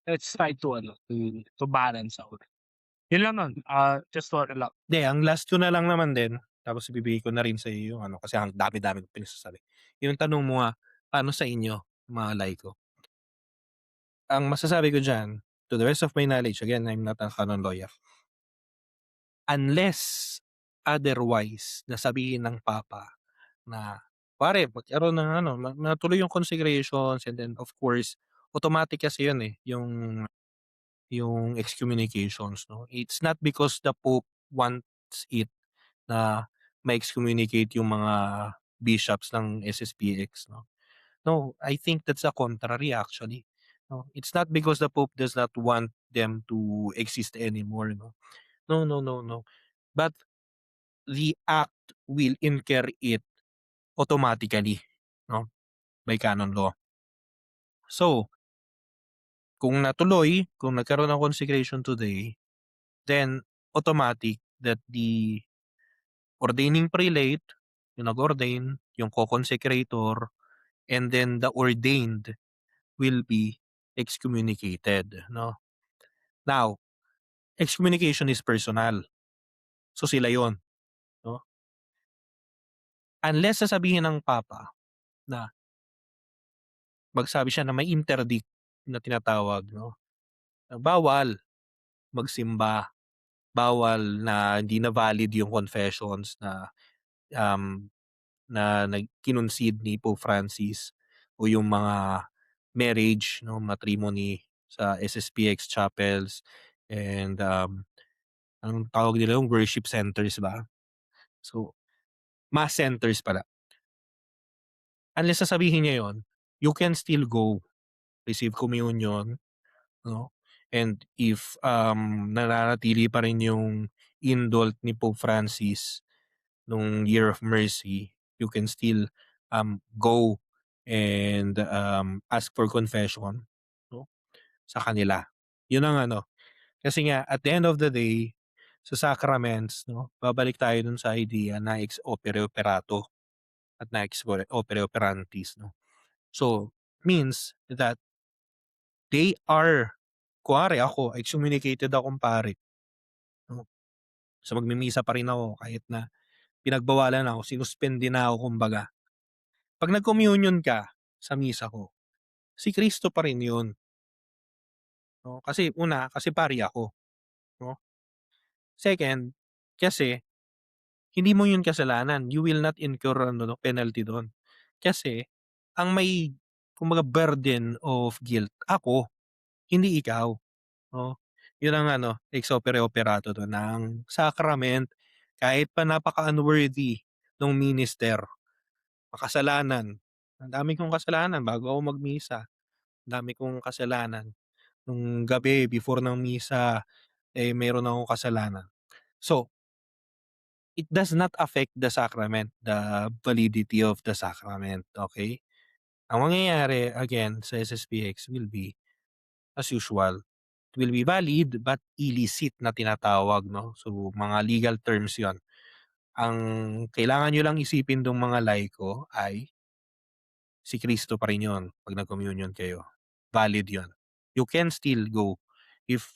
Let's try to ano, to balance out. Yun lang nun, just to ano lang. Hindi, ang last ko na lang naman din, tapos ibibigay ko na rin sa iyo yung ano, kasi ang dami-dami kong pinagsasabi. Yung tanong mo nga, paano sa inyo, mga laiko? Ang masasabi ko diyan, to the best of my knowledge, again, I'm not a canon lawyer, unless otherwise na sabihin ng Papa na, pare magkaroon ng ano, matuloy yung consecrations and then of course, automatic kasi yun, eh, yung excommunications 'no. It's not because the Pope wants it na ma-excommunicate yung mga bishops ng SSPX 'no. No, I think that's the contrary actually, no. It's not because the Pope does not want them to exist anymore 'no. No, no, no, no. But the act will incur it automatically 'no, by canon law. So, kung natuloy, kung nagkaroon ng consecration today, then automatic that the ordaining prelate, yung nag-ordain, yung co-consecrator, and then the ordained will be excommunicated, no? Now, excommunication is personal. So sila yon, no? Unless sasabihin ng Papa na magsabi siya na may interdict na tinatawag, no? Na bawal magsimba, bawal na hindi na valid yung confessions um, na kinuncede ni Pope Francis o yung mga marriage, no, matrimony sa SSPX chapels and anong tawag nila yung worship centers ba? So, mass centers pala. Unless sasabihin niya yon, you can still go receive communion, no? And if nananatili pa rin yung indult ni Pope Francis nung Year of Mercy, you can still go and ask for confession, no, sa kanila. Yun ang ano, kasi nga at the end of the day, sa sacraments, no, babalik tayo dun sa idea na ex opere operato at na ex opere operantis, no. So, means that they are, kunwari ako, excommunicated akong pare, no. So, magmimisa pa rin ako kahit na pinagbawalan ako, sinuspende na ako kumbaga. 'Pag nag-communion ka sa misa ko, si Kristo pa rin 'yun, 'no. Kasi una, kasi pari ako, 'no. Second, kasi hindi mo 'yun kasalanan, you will not incur ano 'no, penalty do'n. Kasi ang may kumbaga burden of guilt ako, hindi ikaw, 'no. 'Yun ang ano, ex opere operato do'n, na ang sacrament kahit pa napaka-unworthy nung minister, makasalanan, ang dami kong kasalanan bago ako magmisa. Dami kong kasalanan. Nung gabi before ng misa, eh, meron akong kasalanan. So, it does not affect the sacrament, the validity of the sacrament, okay? Ang mangyayari again sa SSPX will be as usual. It will be valid but illicit na tinatawag, no? So, mga legal terms 'yon. Ang kailangan niyo lang isipin dong mga laiko ay si Kristo pa rin 'yon 'pag nag-communion kayo. Valid 'yon. You can still go. If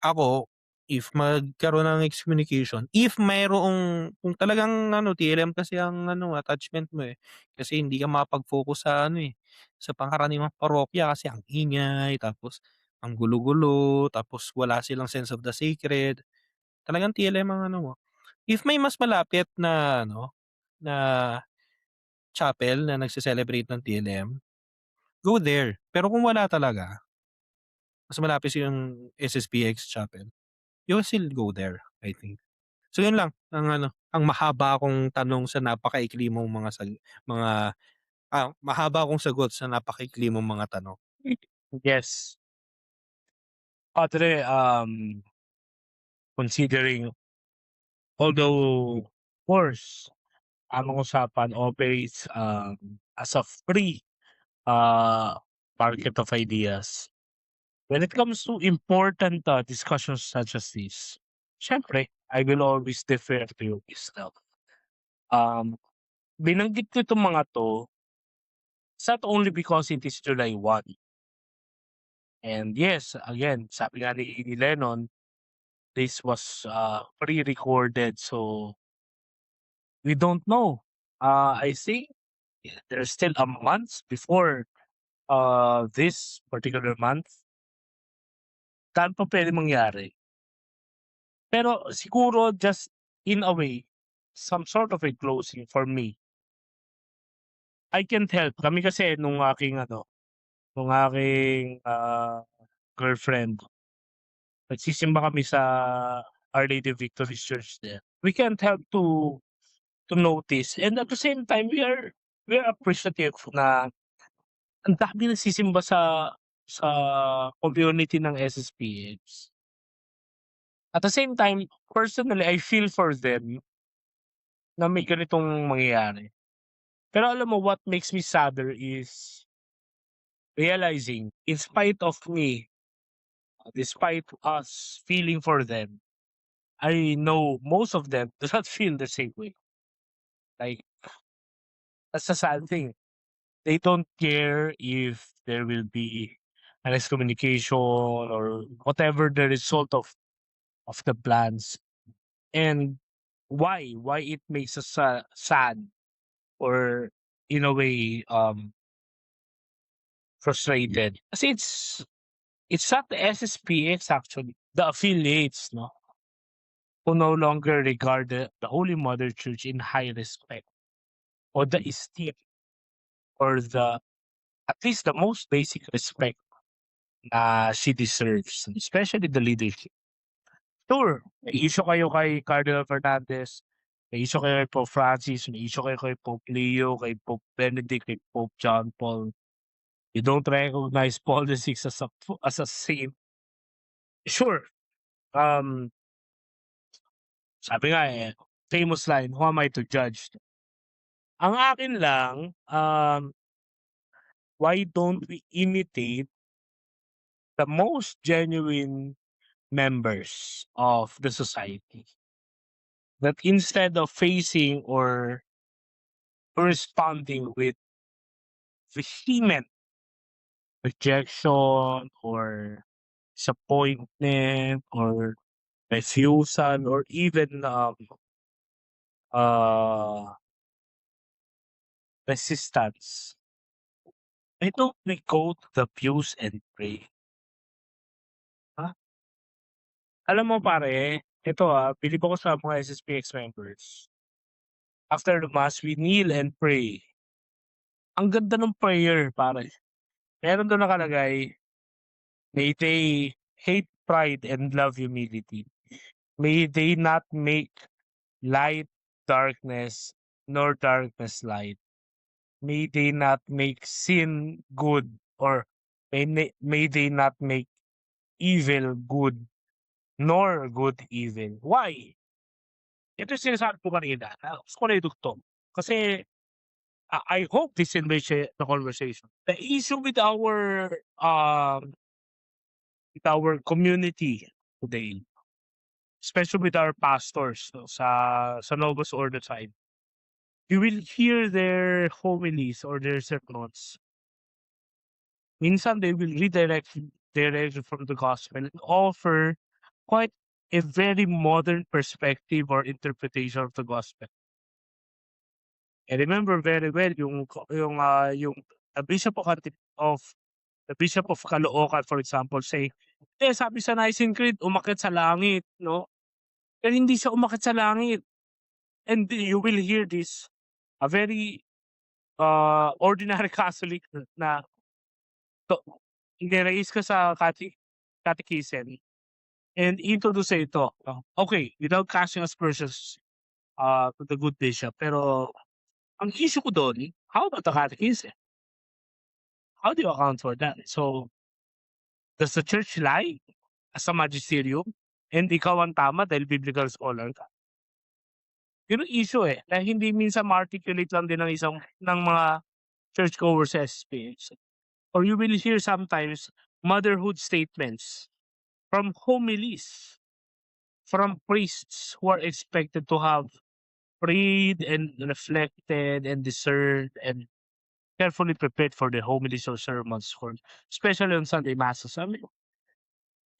ako, if magkaroon ng excommunication, if mayroong kung talagang ano, TLM kasi ang ano, attachment mo, eh. Kasi hindi ka makapag-focus sa ano, eh, sa pangkaraniwang parokya kasi ang ingay, tapos ang gulo-gulo, tapos wala silang sense of the sacred. Talagang TLM ang ano mo. If may mas malapit na ano, na chapel na nagse-celebrate ng TLM, go there. Pero kung wala talaga, mas malapit yung SSPX chapel, you will still go there, I think. So yun lang ang ano, ang mahaba kong tanong sa napakaikli mong mga, mahaba akong sagot sa napakaikli mong mga tanong. Yes. Today, considering although of course ang usapan operates as a free uh, market of ideas. When it comes to important discussions such as this, syempre, I will always defer to you yourself. Um, Binanggit ko itong mga to, it's not only because it is July 1. And yes, again, sabi nga ni Lennon, this was pre-recorded, so we don't know. I think there's still a month before this particular month. Saan pa pwede mangyari? Pero siguro just in a way, some sort of a closing for me. I can't help. Kami kasi nung aking girlfriend, nagsisimba kami sa Our Lady of Victory's Church there. We can't help to notice, and at the same time we are appreciative na ang dami nagsisimba sa community ng SSPH. At the same time, personally, I feel for them na may ganitong mangyayari. Pero alam mo what makes me sadder is realizing in spite of me, despite us feeling for them, I know most of them do not feel the same way. Like, that's a sad thing. They don't care if there will be an excommunication or whatever the result of the plans, and why it makes us sad or in a way frustrated. Kasi it's not the SSPX actually, the affiliates, no, who no longer regard the Holy Mother Church in high respect or the esteem or the at least the most basic respect na she deserves, especially the leadership. Sure, may issue kayo kay Cardinal Fernandez, may issue kayo kay Pope Francis, may issue kayo kay Pope Leo, kay Pope Benedict, kay Pope John Paul. You don't recognize Paul the Sixth as a saint. Sure, um, sabi nga eh, famous line, who am I to judge? Ang akin lang, why don't we imitate the most genuine members of the society? That instead of facing or responding with vehement rejection or disappointment or refusal or even uh resistance, why don't we go to the pews and pray? Ha? Alam mo pare, ito bilib ako sa mga SSPX members. After the mass, we kneel and pray. Ang ganda ng prayer pare. Meron dun nakalagay, may they hate pride and love humility. May they not make light darkness, nor darkness light. May they not make sin good, or may they not make evil good, nor good evil. Why? Ito yung sinasabi ko kanina, gusto ko na idugtong. Kasi I hope this enrich the conversation. The issue with our community today, especially with our pastors, no, sa Novus Ordo side, you will hear their homilies or their sermons. Minsan they will redirect from the gospel and offer quite a very modern perspective or interpretation of the gospel. I remember very well yung the Bishop of the Bishop of Caloocan, for example, say, "Eh, sabi sa Nicene Creed umakyat sa langit, 'no?" Pero hindi siya umakyat sa langit. And you will hear this, a very, ordinary Catholic na to ire-raise ka sa catechism and introduce sa ito, okay, without casting aspersions, to the good bishop, pero ang issue ko dun, how about the catechism? How do you account for that? So, does the church lie as a magisterium and ikaw ang tama dahil biblical scholar ka? Yun ang issue, eh, na hindi minsan ma-articulate lang din ng mga churchgoers sa SPH. Or you will hear sometimes motherhood statements from homilies, from priests who are expected to have prayed and reflected and discerned and carefully prepared for the homilies or sermons, for especially on Sunday masses. I mean,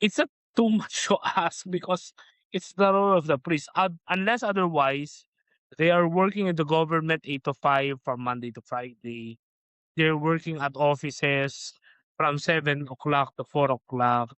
it's not too much to ask because it's the role of the priest. Unless otherwise, they are working in the government 8 to 5 from Monday to Friday. They're working at offices from 7 o'clock to 4 o'clock.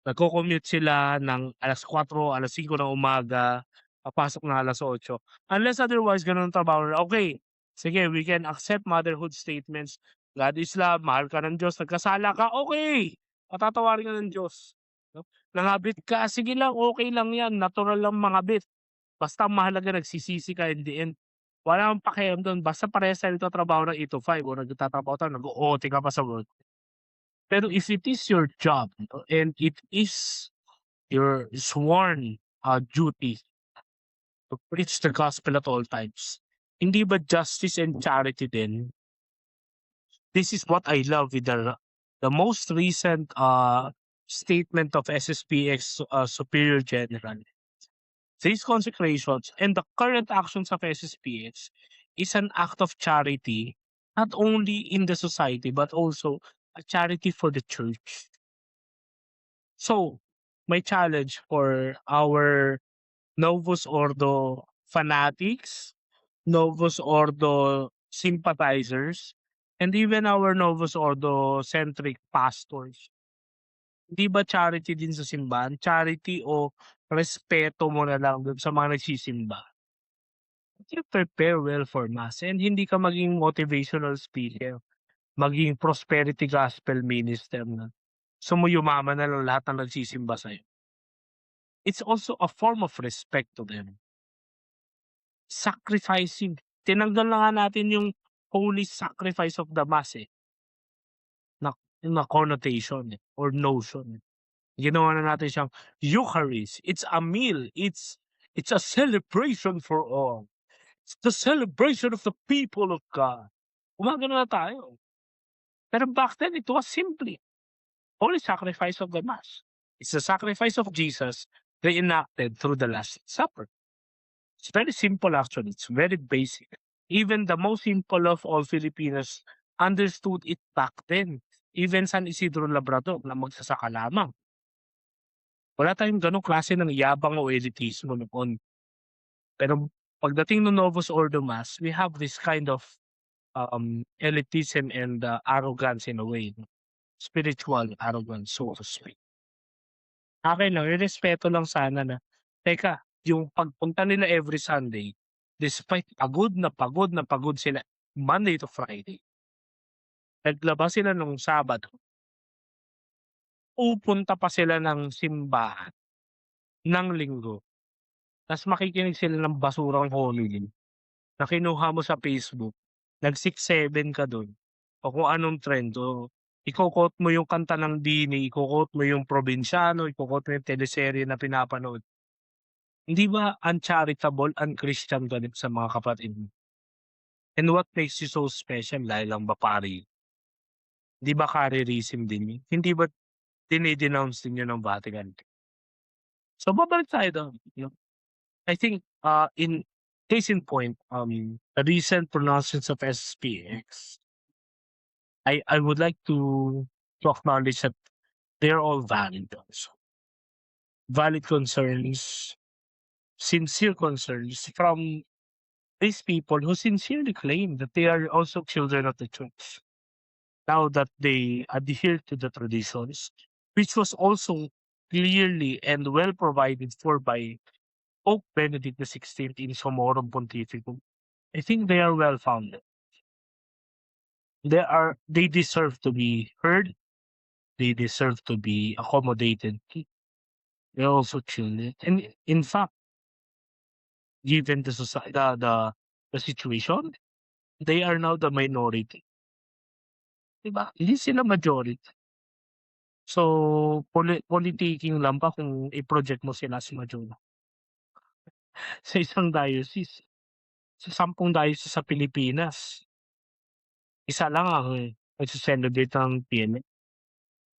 Nagko-commute sila ng 4:00, 5:00 ng umaga, papasok na 8:00. Unless otherwise gano'n ang trabaho nila, okey, sige, we can accept motherhood statements. God is love, mahal ka ng Diyos, nagkasala ka, okey, patatawarin ka ng Diyos, 'no. Nangabit ka, sige lang, okey lang 'yan, natural lang mangabit. Basta ang mahalaga nagsisisi ka in the end. Wala akong pakialam do'n basta parehas tayo nagtatrabaho ng 8 to 5 o nagtatrabaho tayo nag-o-OT ka pa sa work. Pero if it is your job, no, and it is your sworn, duty to preach the gospel at all times, hindi ba justice and charity din? This is what I love with the most recent, statement of SSPX, Superior General. These consecrations and the current actions of SSPX is an act of charity, not only in the society but also a charity for the church. So, my challenge for our Novus Ordo fanatics, Novus Ordo sympathizers, and even our Novus Ordo centric pastors. Di ba charity din sa simbahan? Charity o respeto mo na lang dun sa mga nagsisimba. You prepare well for mass and hindi ka maging motivational speaker, maging prosperity gospel minister na gusto mo yumaman na lang lahat ng nagsisimba sa'yo. It's also a form of respect to them. Sacrificing. Tinanggal na nga natin yung holy sacrifice of the mass, eh, na connotation, eh, or notion. Ginawa na natin siyang Eucharist. It's a meal. It's a celebration for all. It's the celebration of the people of God. Gumagano na tayo. Pero back then, it was simply holy sacrifice of the mass. It's the sacrifice of Jesus reenacted through the Last Supper. It's very simple actually. It's very basic. Even the most simple of all Filipinos understood it back then. Even San Isidro Labrador na magsasaka lamang. Wala tayong ganong klase ng yabang o elitismo noon. Pero pagdating ng Novus Ordo Mass, we have this kind of elitism and arrogance in a way. Spiritual arrogance, so to speak. Akin lang, irespeto lang sana na, teka, yung pagpunta nila every Sunday, despite pagod na pagod sila Monday to Friday, naglabas sila nung Sabado, pupunta pa sila ng simbahan ng Linggo, tas makikinig sila ng basurang homily na kinuha mo sa Facebook, nag 6-7 ka dun, o kung anong trend o iko-quote mo yung kanta ng Dini, iko-quote mo yung Probinsyano, iko-quote mo yung teleserye na pinapanood. Hindi ba uncharitable, un-Christian ka din sa mga kapatid mo? And what makes you so special dahil lang ba pari? Di ba carrierism din yun? Hindi ba dine-denounce din yun ng Vatican? So babalik tayo dun, you know? I think, in case in point, the recent pronouncements of SPX, I would like to acknowledge that they're all valid also. valid concerns, sincere concerns from these people who sincerely claim that they are also children of the church. Now that they adhere to the traditions, which was also clearly and well provided for by Pope Benedict XVI in Summorum Pontificum, I think they are well founded. They deserve to be heard. They deserve to be accommodated. They're also children, and in fact, given the society, the situation, they are now the minority, 'di ba? Hindi sila majority. So, politicking lang ba kung i-project mo sila as majority sa isang diocese. Sa 10 diocese sa Pilipinas, isa lang ang nagse-celebrate ng PNL.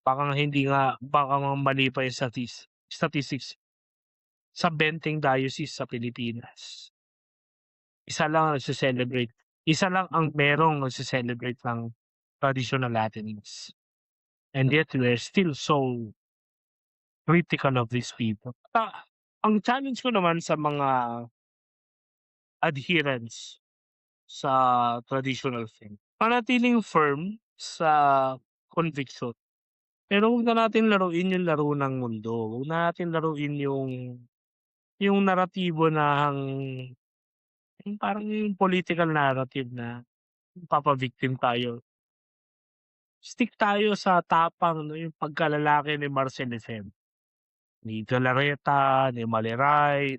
Baka nga mali pa yung statistics. Sa 20 diocese sa Pilipinas, isa lang ang nagse-celebrate. Isa lang ang merong nagse-celebrate ng traditional Latin Mass. And yet we're still so critical of these people. Ang challenge ko naman sa mga adherents sa traditional faith, manatiling firm sa conviction. Pero huwag na natin laruin yung laro ng mundo. Huwag na natin laruin yung naratibo ng yung parang yung political narrative na papa-victim tayo. Stick tayo sa tapang 'no, yung pagkalalaki ni Marcel Lefebvre, ni Galarreta, ni Maleray,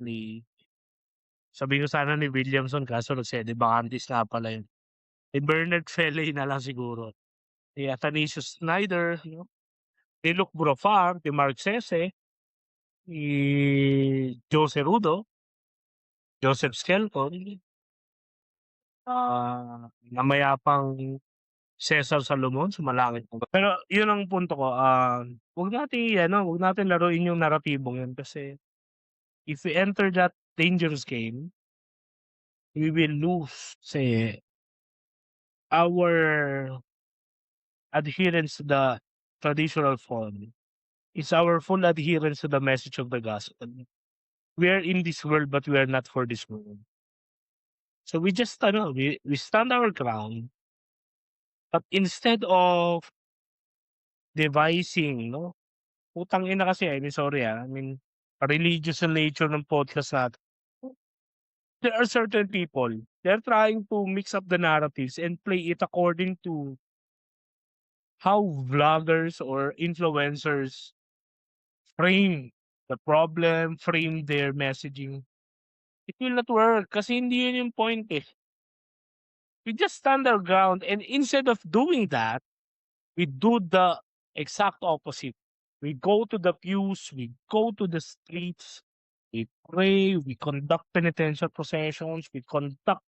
sabihin ko sana ni Williamson kaso nagsede bakantis nga pala yun. Ni Bernard Felley na lang siguro, ni Athanasius Schneider, ni Luc Brofard, ni Mark Sese, ni Joe Cerudo, Joseph Skelton, namayapang Cesar Salomon, sumalangit po ba. Pero yun ang punto ko, wag natin laruin yung naratibong yun kasi if we enter that dangerous game, we will lose kasi our adherence to the traditional form is our full adherence to the message of the gospel. We are in this world, but we are not for this world. So we just we stand our ground, but instead of devising, no? Putang ina kasi, I mean, sorry, I mean, religious in nature ng podcast natin. There are certain people, they're trying to mix up the narratives and play it according to how vloggers or influencers frame the problem, frame their messaging. It will not work kasi hindi yun yung point eh. We just stand our ground and instead of doing that, we do the exact opposite. We go to the pews, we go to the streets, we pray, we conduct penitential processions, we conduct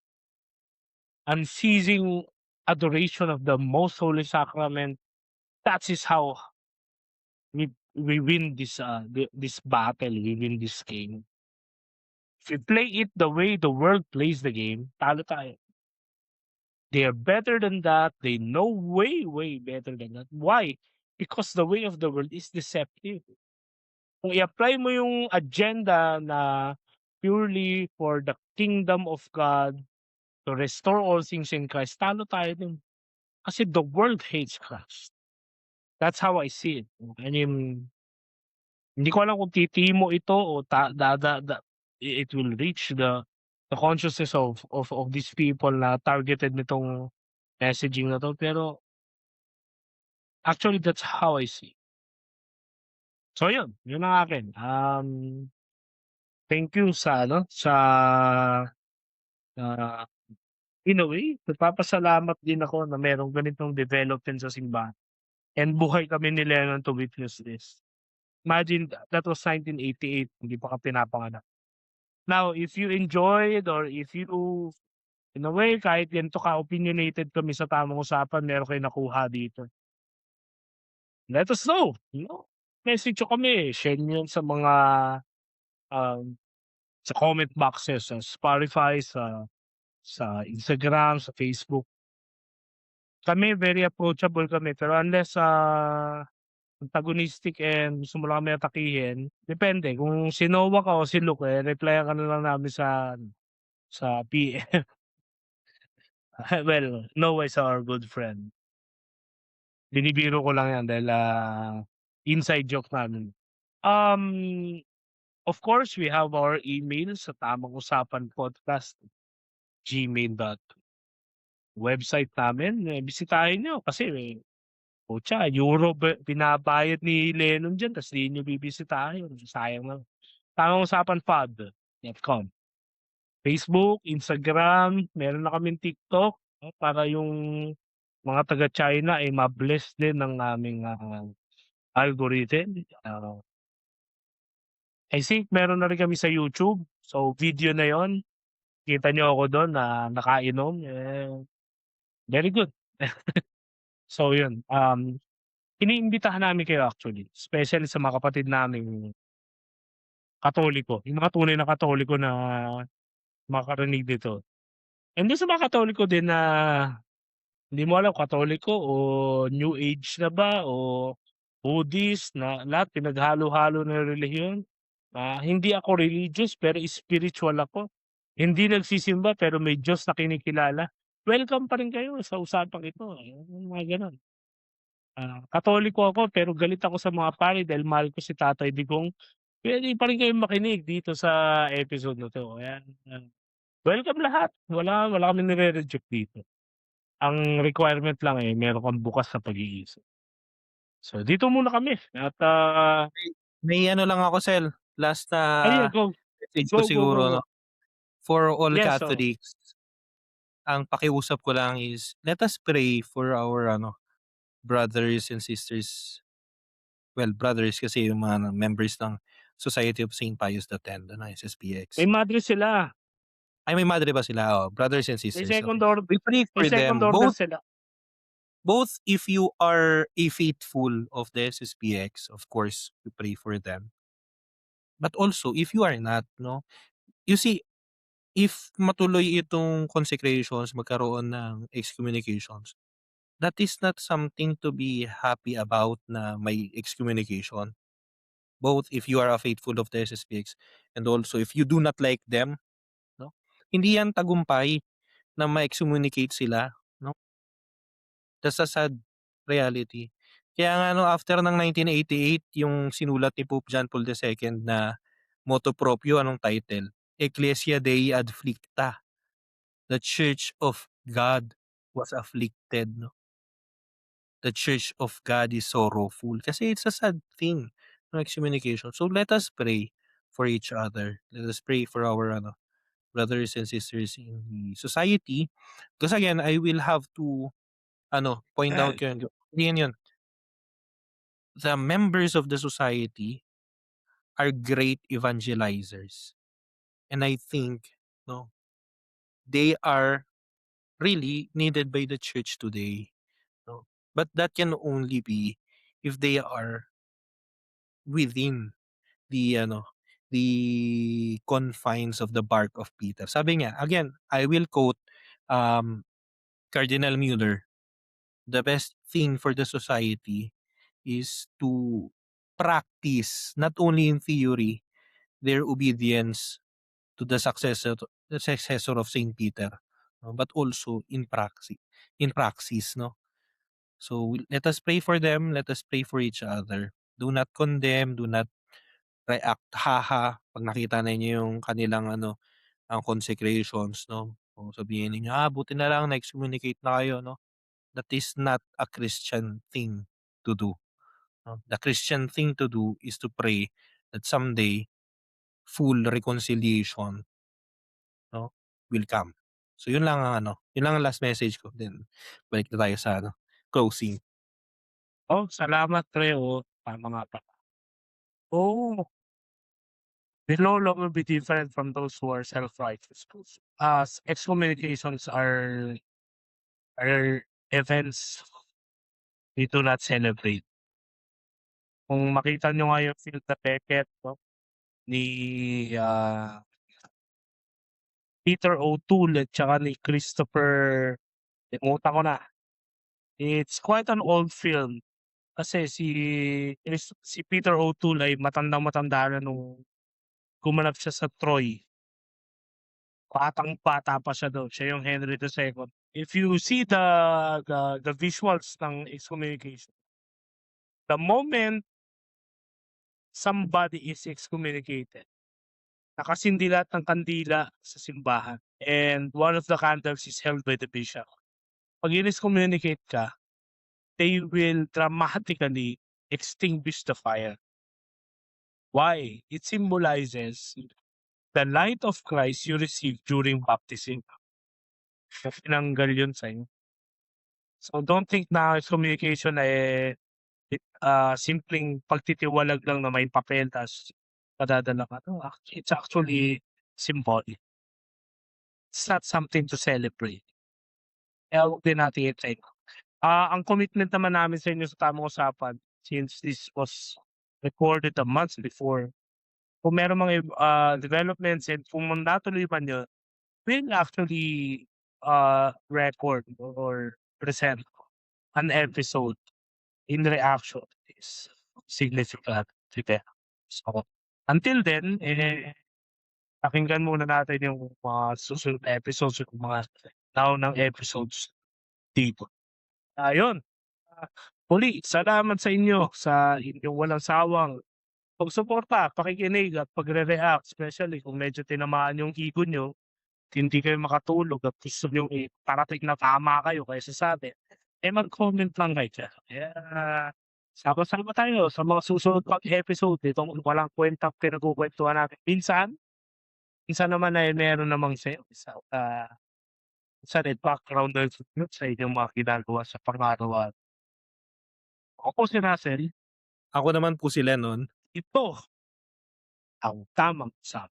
unceasing adoration of the most holy sacrament. That is how we win this battle, we win this game. If we play it the way the world plays the game, talo tayo. They are better than that. They know way, way better than that. Why? Because the way of the world is deceptive. Kung i-apply mo yung agenda na purely for the kingdom of God, to restore all things in Christ, talo tayo dun. Kasi the world hates Christ. That's how I see it. I mean, hindi ko alam kung titimo ito o it will reach the consciousness of these people na targeted nitong messaging na 'to, pero actually that's how I see. So yun ang akin. Thank you sa ah, in a way, nagpapasalamat din ako na merong ganitong development sa simbahan and buhay kami ni Lennon to witness this. Imagine that was 1988, hindi pa ka pinapanganak. Now, if you enjoyed or if you in a way kahit ganito ka-opinionated kami sa tamang usapan, meron kayong nakuha dito, let us know, message nyo kami, share nyo sa mga, um, sa comment boxes sa Spotify, sa Instagram, sa Facebook. Kami very approachable kami pero unless, antagonistic and gusto mo lang kami atakihin, depende kung si Noah ka o si Luke, eh, replyan ka na lang namin sa PM. Well, Noah is our good friend. Binibiro ko lang 'yan dahil, inside joke namin. Um, of course, we have our email sa Tamang Usapan Podcast, gmail. Website namin, eh, bisitahin niyo kasi putya euro binabayad ni Lennon diyan ta's 'di niyo bibisitahin, sayang lang. Tamang Usapan Pod.com. Facebook, Instagram, meron na kaming TikTok, para yung mga taga-China ay ma-bless din ng aming, algorithm. I think meron na rin kami sa YouTube. So, video na yon kita niyo ako dun na nakainom, eh, very good. So yun, iniimbitahan namin kayo actually, especially sa mga kapatid naming Katoliko, yung mga tunay na Katoliko na makakarinig nito. And dun sa mga Katoliko din na hindi mo alam Katoliko o New Age na ba o Buddhist na lahat pinaghalo-halo na relihiyon. Hindi ako religious pero spiritual ako. Hindi nagsisimba pero may Diyos na kinikilala. Welcome pa rin kayo sa usapang ito, yung mga gano'n. Katoliko ako pero galit ako sa mga pari dahil mahal ko si Tatay Digong. Puwede pa rin kayong makinig dito sa episode na 'to, ayan, welcome lahat. Wala kaming nire-reject dito. Ang requirement lang, eh, meron kang bukas na pag-iisip. So, dito muna kami at, May ano lang ako Sel, last na go. message ko Go, go, go, siguro go. 'no, for all Yes, Catholics, ang pakiusap ko lang is let us pray for our brothers and sisters. Well, brothers kasi yung mga members ng Society of Saint Pius X may SSPX. madre sila, Ay may madre ba sila? Oo, brothers and may sisters, second okay. We pray may for second them, order sila. both if you are a faithful of the SSPX, of course, we pray for them. But also if you are not, 'no. You see, if matuloy itong consecrations, magkaroon ng excommunications, that is not something to be happy about na may excommunication. Both if you are a faithful of the SSPX and also if you do not like them, 'no. Hindi yan tagumpay na ma-excommunicate sila, 'no. That's a sad reality. Kaya nga after ng 1988 yung sinulat ni Pope John Paul II na Motu Proprio, anong title? Ecclesia Dei Afflicta. The Church of God was afflicted, 'no. The Church of God is sorrowful. Kasi it's a sad thing, no, excommunication. So let us pray for each other. Let us pray for our brothers and sisters in the society. Because again, I will have to point out yun. Yun yun. The members of the society are great evangelizers. And I think, no, they are really needed by the church today. No? But that can only be if they are within the the confines of the bark of Peter. Sabi niya, again, I will quote um, Cardinal Mueller, the best thing for the society is to practice not only in theory their obedience to the successor of Saint Peter, no, but also in praxis, no. So let us pray for them, let us pray for each other. Do not condemn, do not react haha pag nakita ninyo yung kanilang ang consecrations, no. O sabihin ninyo, buti na lang na-excommunicate na kayo, no. That is not a Christian thing to do, no. The Christian thing to do is to pray that someday full reconciliation, no, will come. So yun lang ang yun lang ang last message ko, then balik na tayo sa closing. Salamat pre, tama nga pala. Oo, will no longer be different from those who are self-righteous. Excommunications are events we do not celebrate. Kung makita niyo nga yung Phil the Beckett 'no, ni, Peter O'Toole at tsaka ni Christopher, limutan ko na. It's quite an old film, Kasi si Peter O'Toole ay matandang-matanda na nung gumanap siya sa Troy. Batang-bata pa siya dun, siya yung Henry II. If you see the visuals ng excommunication, the moment somebody is excommunicated, nakasindi lahat ng kandila sa simbahan and one of the candles is held by the bishop. 'Pag in-excommunicate ka, they will dramatically extinguish the fire. Why? It symbolizes the light of Christ you received during baptism. Tinanggal yun sa'yo. So don't think na excommunication simpleng pagtitiwalag lang na may papel ta's padadala ka. No, it's actually symbolic. It's not something to celebrate. Kaya huwag din natin i-take. Ang commitment naman namin sa inyo sa Tamang Usapan, since this was recorded a month before, kung merong mga developments and kung natuloy man yun, we'll actually record or present an episode in reaction to this significant event. So, until then, pakinggan muna natin yung mga susunod na episodes, yung mga naunang episodes dito. Ayun, muli salamat sa inyo sa inyong walang sawang pagsuporta, pakikinig at pagre-react, especially kung medyo tinamaan yung ego niyo, hindi kayo makatulog at gusto niyong iparating na tama kayo kaysa sa'min, mag-comment lang kayo diyan. Kaya sama-sama tayo sa mga susunod pang episode nitong walang kwentang pinagkukuwentuhan natin. Minsan naman ay meron namang minsan ay background noise sa inyong mga ginagawa sa pang-araw-araw. Ako po si Russell, Ako naman po si Lennon, ito ang Tamang Usapan.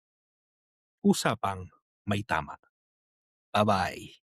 usapang may tama. Bye-bye.